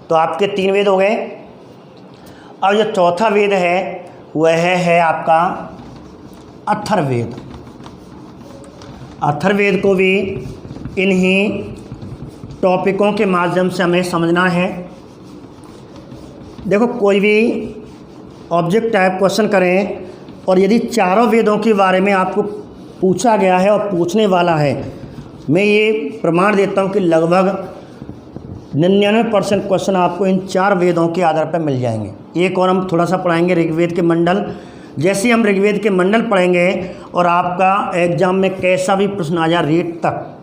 तो आपके 3 वेद हो गए। अब जो चौथा वेद है वह है आपका अथर्ववेद। अथर्ववेद को भी इन्हीं टॉपिकों के माध्यम से हमें समझना है। देखो, कोई भी ऑब्जेक्ट टाइप क्वेश्चन करें और यदि चारों वेदों के बारे में आपको पूछा गया है और पूछने वाला है, मैं ये प्रमाण देता हूँ कि लगभग 99% क्वेश्चन आपको इन 4 वेदों के आधार पर मिल जाएंगे। एक और हम थोड़ा सा पढ़ाएंगे ऋग्वेद के मंडल। जैसे हम ऋग्वेद के मंडल पढ़ेंगे और आपका एग्जाम में कैसा भी प्रश्न आ जाए, रेट तक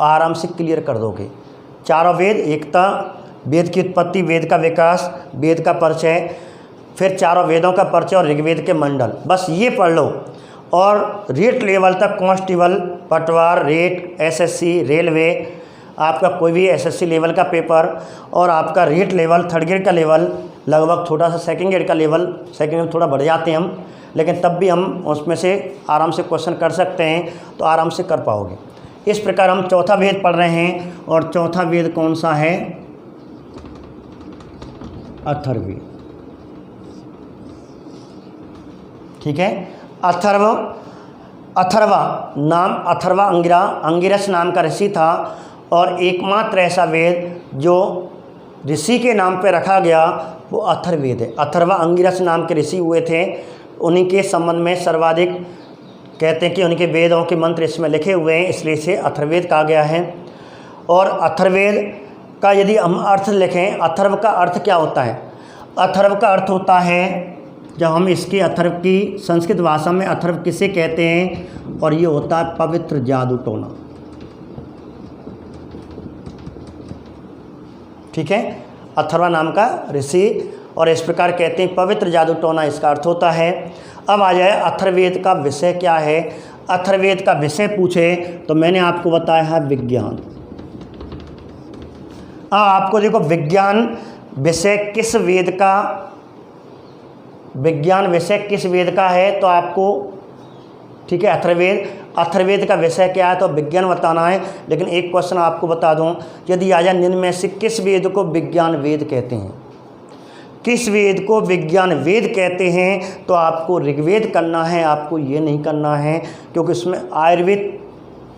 आराम से क्लियर कर दोगे। चारों वेद, एकता, वेद की उत्पत्ति, वेद का विकास, वेद का परिचय, फिर चारों वेदों का परिचय और ऋग्वेद के मंडल, बस ये पढ़ लो। और रेट लेवल तक कांस्टेबल, पटवार, रेट, एसएससी, रेलवे, आपका कोई भी एसएससी लेवल का पेपर, और आपका रेट लेवल, 3rd ग्रेड का लेवल, लगभग थोड़ा सा 2nd ग्रेड का लेवल, 2nd में थोड़ा बढ़ जाते हैं हम, लेकिन तब भी हम उसमें से आराम से क्वेश्चन कर सकते हैं, तो आराम से कर पाओगे। इस प्रकार हम चौथा वेद पढ़ रहे हैं, और चौथा वेद कौन सा है, अथर्ववेद। ठीक है, अथर्वा नाम, अथर्वा अंगिरस नाम का ऋषि था, और एकमात्र ऐसा वेद जो ऋषि के नाम पे रखा गया वो अथर्ववेद है। अथर्वा अंगिरस नाम के ऋषि हुए थे, उन्हीं के संबंध में सर्वाधिक कहते हैं कि उनके वेदों के मंत्र इसमें लिखे हुए हैं, इसलिए इसे अथर्ववेद कहा गया है। और अथर्ववेद का यदि हम अर्थ लिखें, अथर्व का अर्थ क्या होता है, अथर्व का अर्थ होता है, जब हम इसकी अथर्व की संस्कृत भाषा में अथर्व किसे कहते हैं, और ये होता है पवित्र जादू टोना। ठीक है, अथर्वा नाम का ऋषि, और इस प्रकार कहते हैं पवित्र जादू टोना, इसका अर्थ होता है। अब आ जाए अथर्ववेद का विषय क्या है। अथर्ववेद का विषय पूछे तो मैंने आपको बताया है विज्ञान। अब आपको देखो विज्ञान विषय किस वेद का, विज्ञान विषय किस वेद का है, तो आपको ठीक है अथर्ववेद। अथर्ववेद का विषय क्या है तो विज्ञान बताना है। लेकिन एक क्वेश्चन आपको बता दूं, यदि आ जाए निम्न में से किस वेद को विज्ञान वेद कहते हैं, किस वेद को विज्ञान वेद कहते हैं, तो आपको ऋग्वेद करना है, आपको ये नहीं करना है, क्योंकि उसमें आयुर्वेद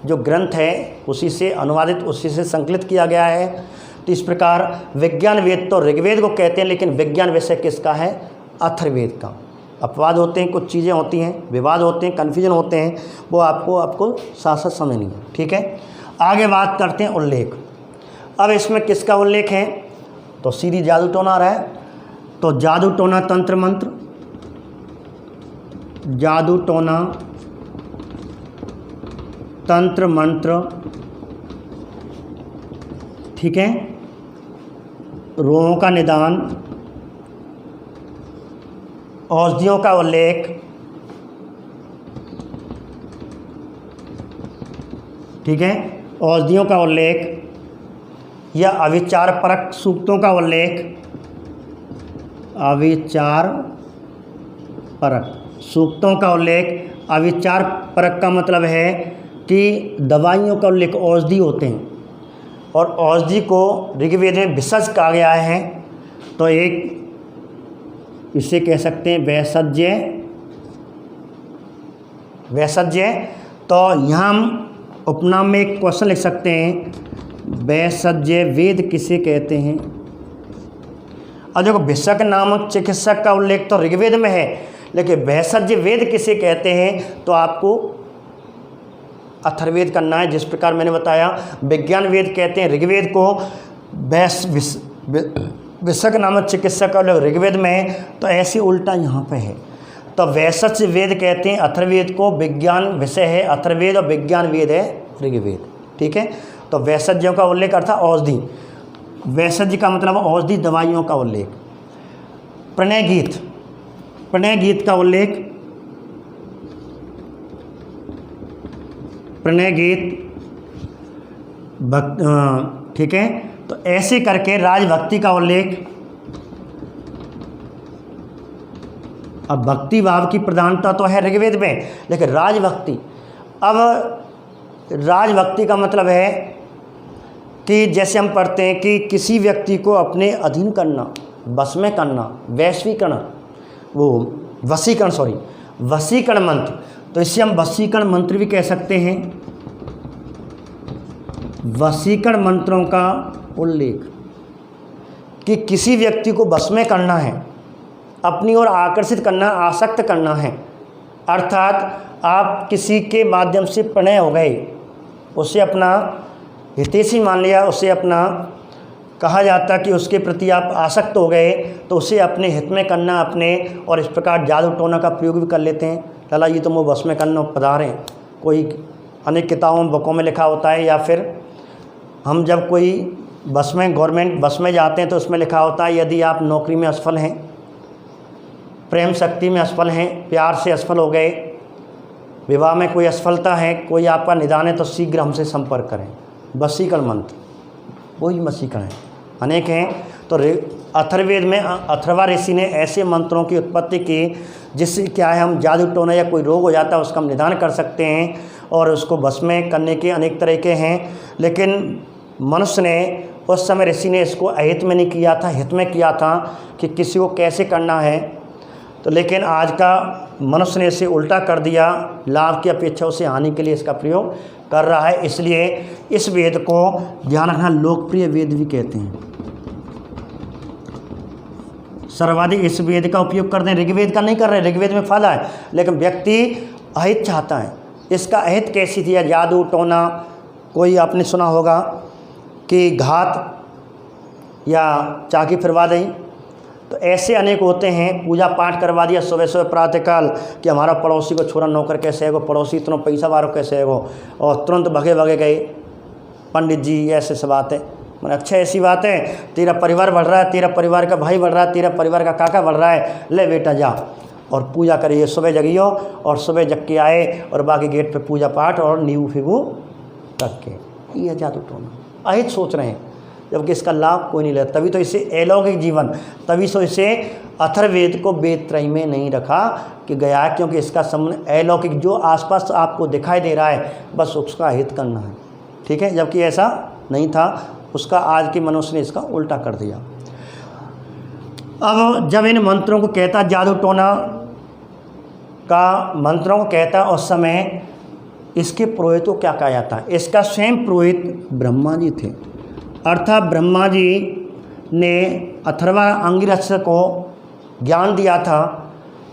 जो ग्रंथ है उसी से अनुवादित, उसी से संकलित किया गया है। तो इस प्रकार विज्ञान वेद तो ऋग्वेद को कहते हैं, लेकिन विज्ञान विषय किसका है, अथर्ववेद का। अपवाद होते हैं, कुछ चीज़ें होती हैं, विवाद होते हैं, कन्फ्यूजन होते हैं, वो आपको साथ साथ समझनी है, ठीक है। आगे बात करते हैं उल्लेख। अब इसमें किसका उल्लेख है, तो सीधी जादू टोना आ रहा है, तो जादू टोना तंत्र मंत्र, जादू टोना तंत्र मंत्र, ठीक है, रोगों का निदान, औषधियों का उल्लेख, ठीक है, औषधियों का उल्लेख या अविचार परक सूक्तों का उल्लेख, अविचार परक सूक्तों का उल्लेख। अविचार परक का मतलब है कि दवाइयों का उल्लेख, औषधि होते हैं, और औषधि को ऋग्वेद में विशज कहा गया है। तो एक इसे कह सकते हैं वैसज्य, वैसज्य। तो यहाँ हम उपनाम में एक क्वेश्चन लिख सकते हैं, वैसज्य वेद किसे कहते हैं। और देखो भिषक नामक चिकित्सक का उल्लेख तो ऋग्वेद में है, लेकिन वैसज्य वेद किसे कहते हैं, तो आपको अथर्ववेद करना है। जिस प्रकार मैंने बताया विज्ञान वेद कहते हैं ऋग्वेद को, भिषक नामक चिकित्सक का उल्लेख ऋग्वेद में है, तो ऐसे उल्टा यहाँ पे है। तो वैसज्य वेद कहते हैं अथर्ववेद को, विज्ञान विषय है अथर्ववेद और विज्ञान वेद है ऋग्वेद, ठीक है। तो वैसज्यों का उल्लेख अर्थात औषधि, वैसज्य का मतलब औषधि दवाइयों का उल्लेख। प्रणय गीत, प्रणय गीत का उल्लेख, प्रणय गीत भक्त, ठीक है। तो ऐसे करके राजभक्ति का उल्लेख, अब भक्ति भाव की प्रधानता तो है ऋग्वेद में, लेकिन राजभक्ति, अब राजभक्ति का मतलब है कि जैसे हम पढ़ते हैं कि किसी व्यक्ति को अपने अधीन करना, बस में करना, वैश्वीकरण, वो वशीकरण, वशीकरण मंत्र, तो इससे हम वशीकरण मंत्र भी कह सकते हैं। वशीकरण मंत्रों का उल्लेख कि किसी व्यक्ति को बस में करना है, अपनी ओर आकर्षित करना, आसक्त करना है, अर्थात आप किसी के माध्यम से प्रणय हो गए, उसे अपना हितैषी मान लिया, उसे अपना कहा जाता कि उसके प्रति आप आसक्त हो गए, तो उसे अपने हित में करना अपने, और इस प्रकार जादू टोना का प्रयोग भी कर लेते हैं। लाला ये तो वो बस में करना पधारे, कोई अनेक किताबों बुकों में लिखा होता है, या फिर हम जब कोई बस में, गवर्नमेंट बस में जाते हैं तो उसमें लिखा होता है यदि आप नौकरी में असफल हैं, प्रेम शक्ति में असफल हैं, प्यार से असफल हो गए, विवाह में कोई असफलता है, कोई आपका निदान है, तो शीघ्र हमसे संपर्क करें। वशीकरण मंत्र, वही वशीकरण है, अनेक हैं। तो अथर्ववेद में अथर्वा ऋषि ने ऐसे मंत्रों की उत्पत्ति की जिससे क्या है, हम जादू टोना या कोई रोग हो जाता है उसका हम निदान कर सकते हैं, और उसको बस में करने के अनेक तरीके हैं। लेकिन मनुष्य ने उस समय, ऋषि ने इसको अहित में नहीं किया था, हित में किया था कि किसी को कैसे करना है। तो लेकिन आज का मनुष्य ने इसे उल्टा कर दिया, लाभ की अपेक्षा उसे हानि के लिए इसका प्रयोग कर रहा है। इसलिए इस वेद को ध्यान रखना लोकप्रिय वेद भी कहते हैं। सर्वाधिक इस वेद का उपयोग करते हैं, ऋग्वेद का नहीं कर रहे, ऋग्वेद में फायदा है, लेकिन व्यक्ति अहित चाहता है। इसका अहित कैसी थी, जादू टोना, कोई आपने सुना होगा कि घात या चाकी फिरवा दें, तो ऐसे अनेक होते हैं। पूजा पाठ करवा दिया सुबह सुबह प्रातःकाल कि हमारा पड़ोसी को छोरा नौकर कैसे है, वो पड़ोसी इतना पैसा वालों कैसे है, वो और तुरंत भगे भगे गए पंडित जी, ऐसे सब बात है। मैंने अच्छा ऐसी बात है, तेरा परिवार बढ़ रहा है, तेरा परिवार का भाई बढ़ रहा है, तेरा परिवार का काका बढ़ रहा है, ले बेटा जा और पूजा करिए। सुबह जगियो और सुबह जग के आए और बाकी गेट पे पूजा पाठ और नींबू फिबू रख के, ये जादू टोना, अहित सोच रहे हैं। जबकि इसका लाभ कोई नहीं लेता। तभी तो इसे अलौकिक जीवन, तभी तो इसे अथर्ववेद को वेद त्रयी में नहीं रखा कि गया, क्योंकि इसका संबंध अलौकिक जो आसपास आपको दिखाई दे रहा है बस उसका हित करना है, ठीक है। जबकि ऐसा नहीं था, उसका आज के मनुष्य ने इसका उल्टा कर दिया। अब जब इन मंत्रों को कहता, जादू टोना का मंत्रों को कहता, उस समय इसके पुरोहित को क्या कहा जाता है? इसका स्वयं पुरोहित ब्रह्मा जी थे। अर्थात ब्रह्मा जी ने अथर्वा अंगिरस को ज्ञान दिया था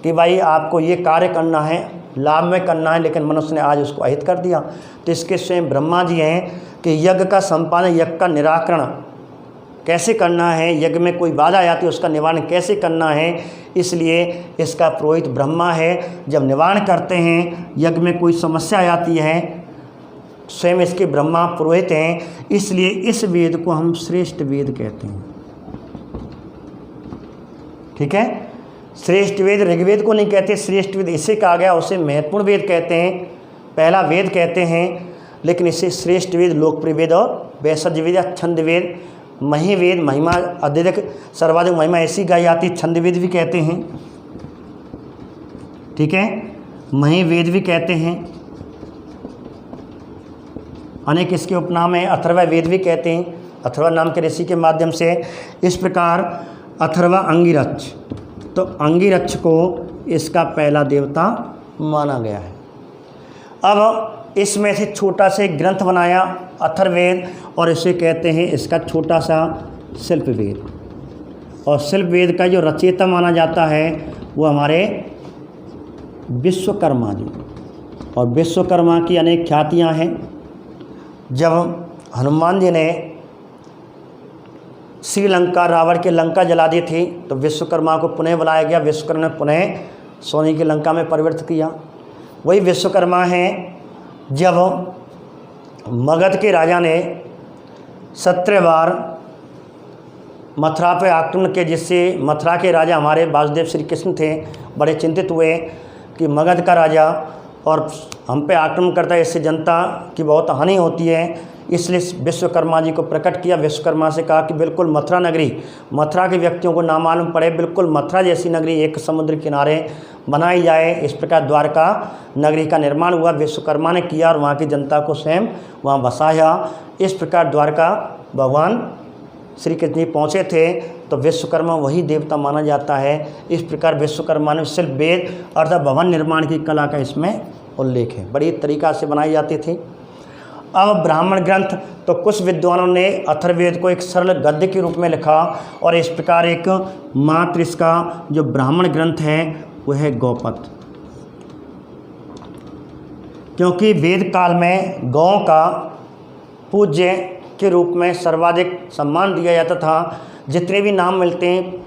कि भाई आपको ये कार्य करना है, लाभ में करना है, लेकिन मनुष्य ने आज उसको अहित कर दिया। तो इसके स्वयं ब्रह्मा जी हैं कि यज्ञ का संपादन, यज्ञ का निराकरण कैसे करना है, यज्ञ में कोई बाधा आती है उसका निवारण कैसे करना है, इसलिए इसका पुरोहित ब्रह्मा है। जब निवारण करते हैं, यज्ञ में कोई समस्या आती है, स्वयं इसके ब्रह्मा पुरोहित हैं, इसलिए इस वेद को हम श्रेष्ठ वेद कहते हैं, ठीक है। श्रेष्ठ वेद ऋग्वेद को नहीं कहते, श्रेष्ठ वेद इसे कहा गया, उसे महत्वपूर्ण वेद कहते हैं, पहला वेद कहते हैं, लेकिन इसे श्रेष्ठ वेद, लोकप्रिय वेद और वैसज वेद या छंद वेद, मही वेद, महिमा अत्यधिक सर्वाधिक महिमा ऐसी गाई आती, छंद वेद भी कहते हैं, ठीक है, मही वेद भी कहते हैं, अनेक इसके उपनाम हैं, अथर्वा वेद भी कहते हैं, अथर्वा नाम के ऋषि के माध्यम से। इस प्रकार अथर्वा अंगिरक्ष, तो अंगिरक्ष को इसका पहला देवता माना गया है। अब इसमें से छोटा से ग्रंथ बनाया अथर्ववेद, और इसे कहते हैं इसका छोटा सा शिल्प वेद। और शिल्प वेद का जो रचयिता माना जाता है वो हमारे विश्वकर्मा जी, और विश्वकर्मा की अनेक ख्यातियाँ हैं। जब हनुमान जी ने श्रीलंका, रावण के लंका जला दी थी, तो विश्वकर्मा को पुनः बुलाया गया, विश्वकर्मा ने पुनः सोने की लंका में परिवर्तित किया। वही विश्वकर्मा हैं जब मगध के राजा ने 17 बार मथुरा पे आक्रमण किया, जिससे मथुरा के राजा हमारे वासुदेव श्री कृष्ण थे, बड़े चिंतित हुए कि मगध का राजा और हम पे आक्रमण करता है, इससे जनता की बहुत हानि होती है। इसलिए विश्वकर्मा जी को प्रकट किया। विश्वकर्मा से कहा कि बिल्कुल मथुरा नगरी, मथुरा के व्यक्तियों को ना मालूम पड़े, बिल्कुल मथुरा जैसी नगरी एक समुद्र किनारे बनाई जाए। इस प्रकार द्वारका नगरी का निर्माण हुआ, विश्वकर्मा ने किया, और वहाँ की जनता को स्वयं वहाँ बसाया। इस प्रकार द्वारका भगवान श्री कृष्ण जी पहुँचे थे, तो विश्वकर्मा वही देवता माना जाता है। इस प्रकार विश्वकर्मा ने शिल्प वेद अर्थात भवन निर्माण की कला का इसमें उल्लेख है, बड़ी तरीक़ा से बनाई जाती थी। अब ब्राह्मण ग्रंथ, तो कुछ विद्वानों ने अथर्ववेद को एक सरल गद्य के रूप में लिखा, और इस प्रकार एक मात्र इसका जो ब्राह्मण ग्रंथ है वह है गौपद। क्योंकि वेद काल में गौ का पूज्य के रूप में सर्वाधिक सम्मान दिया जाता था। जितने भी नाम मिलते हैं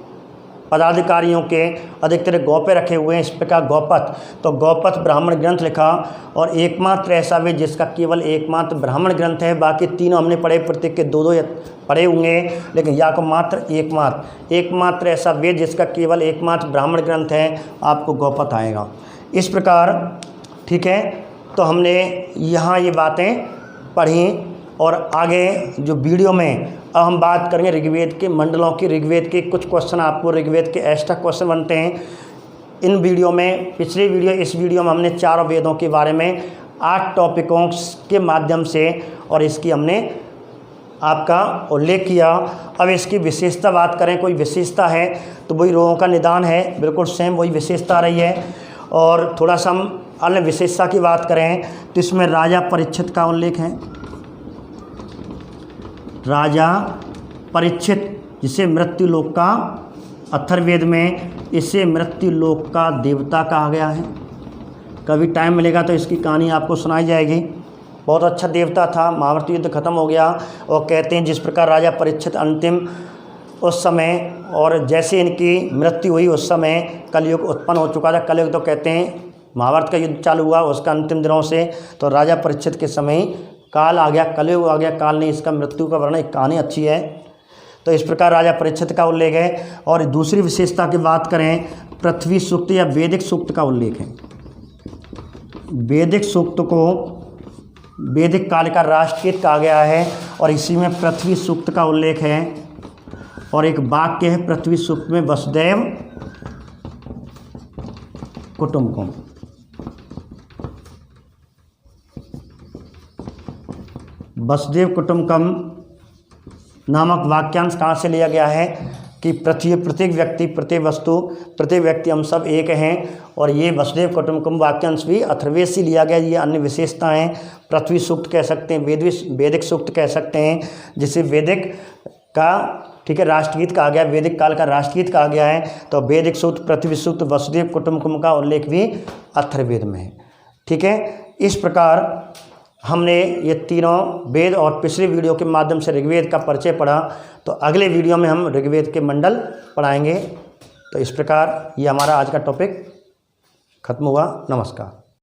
पदाधिकारियों के, अधिकतर गौ पे रखे हुए हैं। इस प्रकार गौपथ, तो गौपथ ब्राह्मण ग्रंथ लिखा, और एकमात्र ऐसा वेद जिसका केवल एकमात्र ब्राह्मण ग्रंथ है। बाकी तीनों हमने पढ़े, प्रत्येक के दो पढ़े होंगे, लेकिन या को मात्र एकमात्र ऐसा वेद जिसका केवल एकमात्र ब्राह्मण ग्रंथ है, आपको गौपथ आएगा। इस प्रकार, ठीक है, तो हमने यहाँ ये बातें पढ़ी, और आगे जो वीडियो में अब हम बात करेंगे ऋग्वेद के मंडलों की। ऋग्वेद के कुछ क्वेश्चन आपको ऋग्वेद के एक्स्ट्रा क्वेश्चन बनते हैं इन वीडियो में। पिछली वीडियो, इस वीडियो में हमने चारों वेदों के बारे में 8 टॉपिकों के माध्यम से और इसकी हमने आपका उल्लेख किया। अब इसकी विशेषता बात करें, कोई विशेषता है तो वही रोगों का निदान है, बिल्कुल सेम वही विशेषता रही है। और थोड़ा सा हम अन्य विशेषता की बात करें तो इसमें राजा परीक्षित का उल्लेख है। राजा परीक्षित, जिसे मृत्यु लोक का, अथर्ववेद में इसे मृत्यु लोक का देवता कहा गया है। कभी टाइम मिलेगा तो इसकी कहानी आपको सुनाई जाएगी। बहुत अच्छा देवता था। महाभारत युद्ध खत्म हो गया, और कहते हैं जिस प्रकार राजा परीक्षित अंतिम उस समय, और जैसे इनकी मृत्यु हुई उस समय कलयुग उत्पन्न हो चुका था। कलयुग तो कहते हैं महाभारत का युद्ध चालू हुआ उसका अंतिम दिनों से, तो राजा परीक्षित के समय काल आ गया, कलयुग आ गया। काल ने इसका मृत्यु का वर्णन, एक कहानी अच्छी है। तो इस प्रकार राजा परीक्षित का उल्लेख है। और दूसरी विशेषता की बात करें, पृथ्वी सूक्त या वैदिक सूक्त का उल्लेख है। वैदिक सूक्त को वैदिक काल का राष्ट्रगीत कहा गया है, और इसी में पृथ्वी सूक्त का उल्लेख है। और एक वाक्य है पृथ्वी सूक्त में वसुदेव कुटुंबकम। वसुदेव कुटुंबकम नामक वाक्यांश कहाँ से लिया गया है कि पृथ्वी प्रत्येक व्यक्ति, प्रत्येक वस्तु, प्रत्येक व्यक्ति हम सब एक हैं। और ये वसुदेव कुटुंबकम वाक्यांश भी अथर्ववेद से लिया गया। ये अन्य विशेषताएं पृथ्वी सूक्त कह सकते हैं, वैदिक सूक्त कह सकते हैं, जिसे वैदिक का ठीक है राष्ट्रगीत कहा गया, वैदिक काल का राष्ट्रगीत कहा गया है। तो वैदिक सूक्त, पृथ्वी सूक्त, वसुदेव कुटुंबकम का उल्लेख भी अथर्ववेद में है। ठीक है, इस प्रकार हमने ये तीनों वेद और पिछले वीडियो के माध्यम से ऋग्वेद का परिचय पढ़ा। तो अगले वीडियो में हम ऋग्वेद के मंडल पढ़ाएंगे। तो इस प्रकार ये हमारा आज का टॉपिक खत्म हुआ। नमस्कार।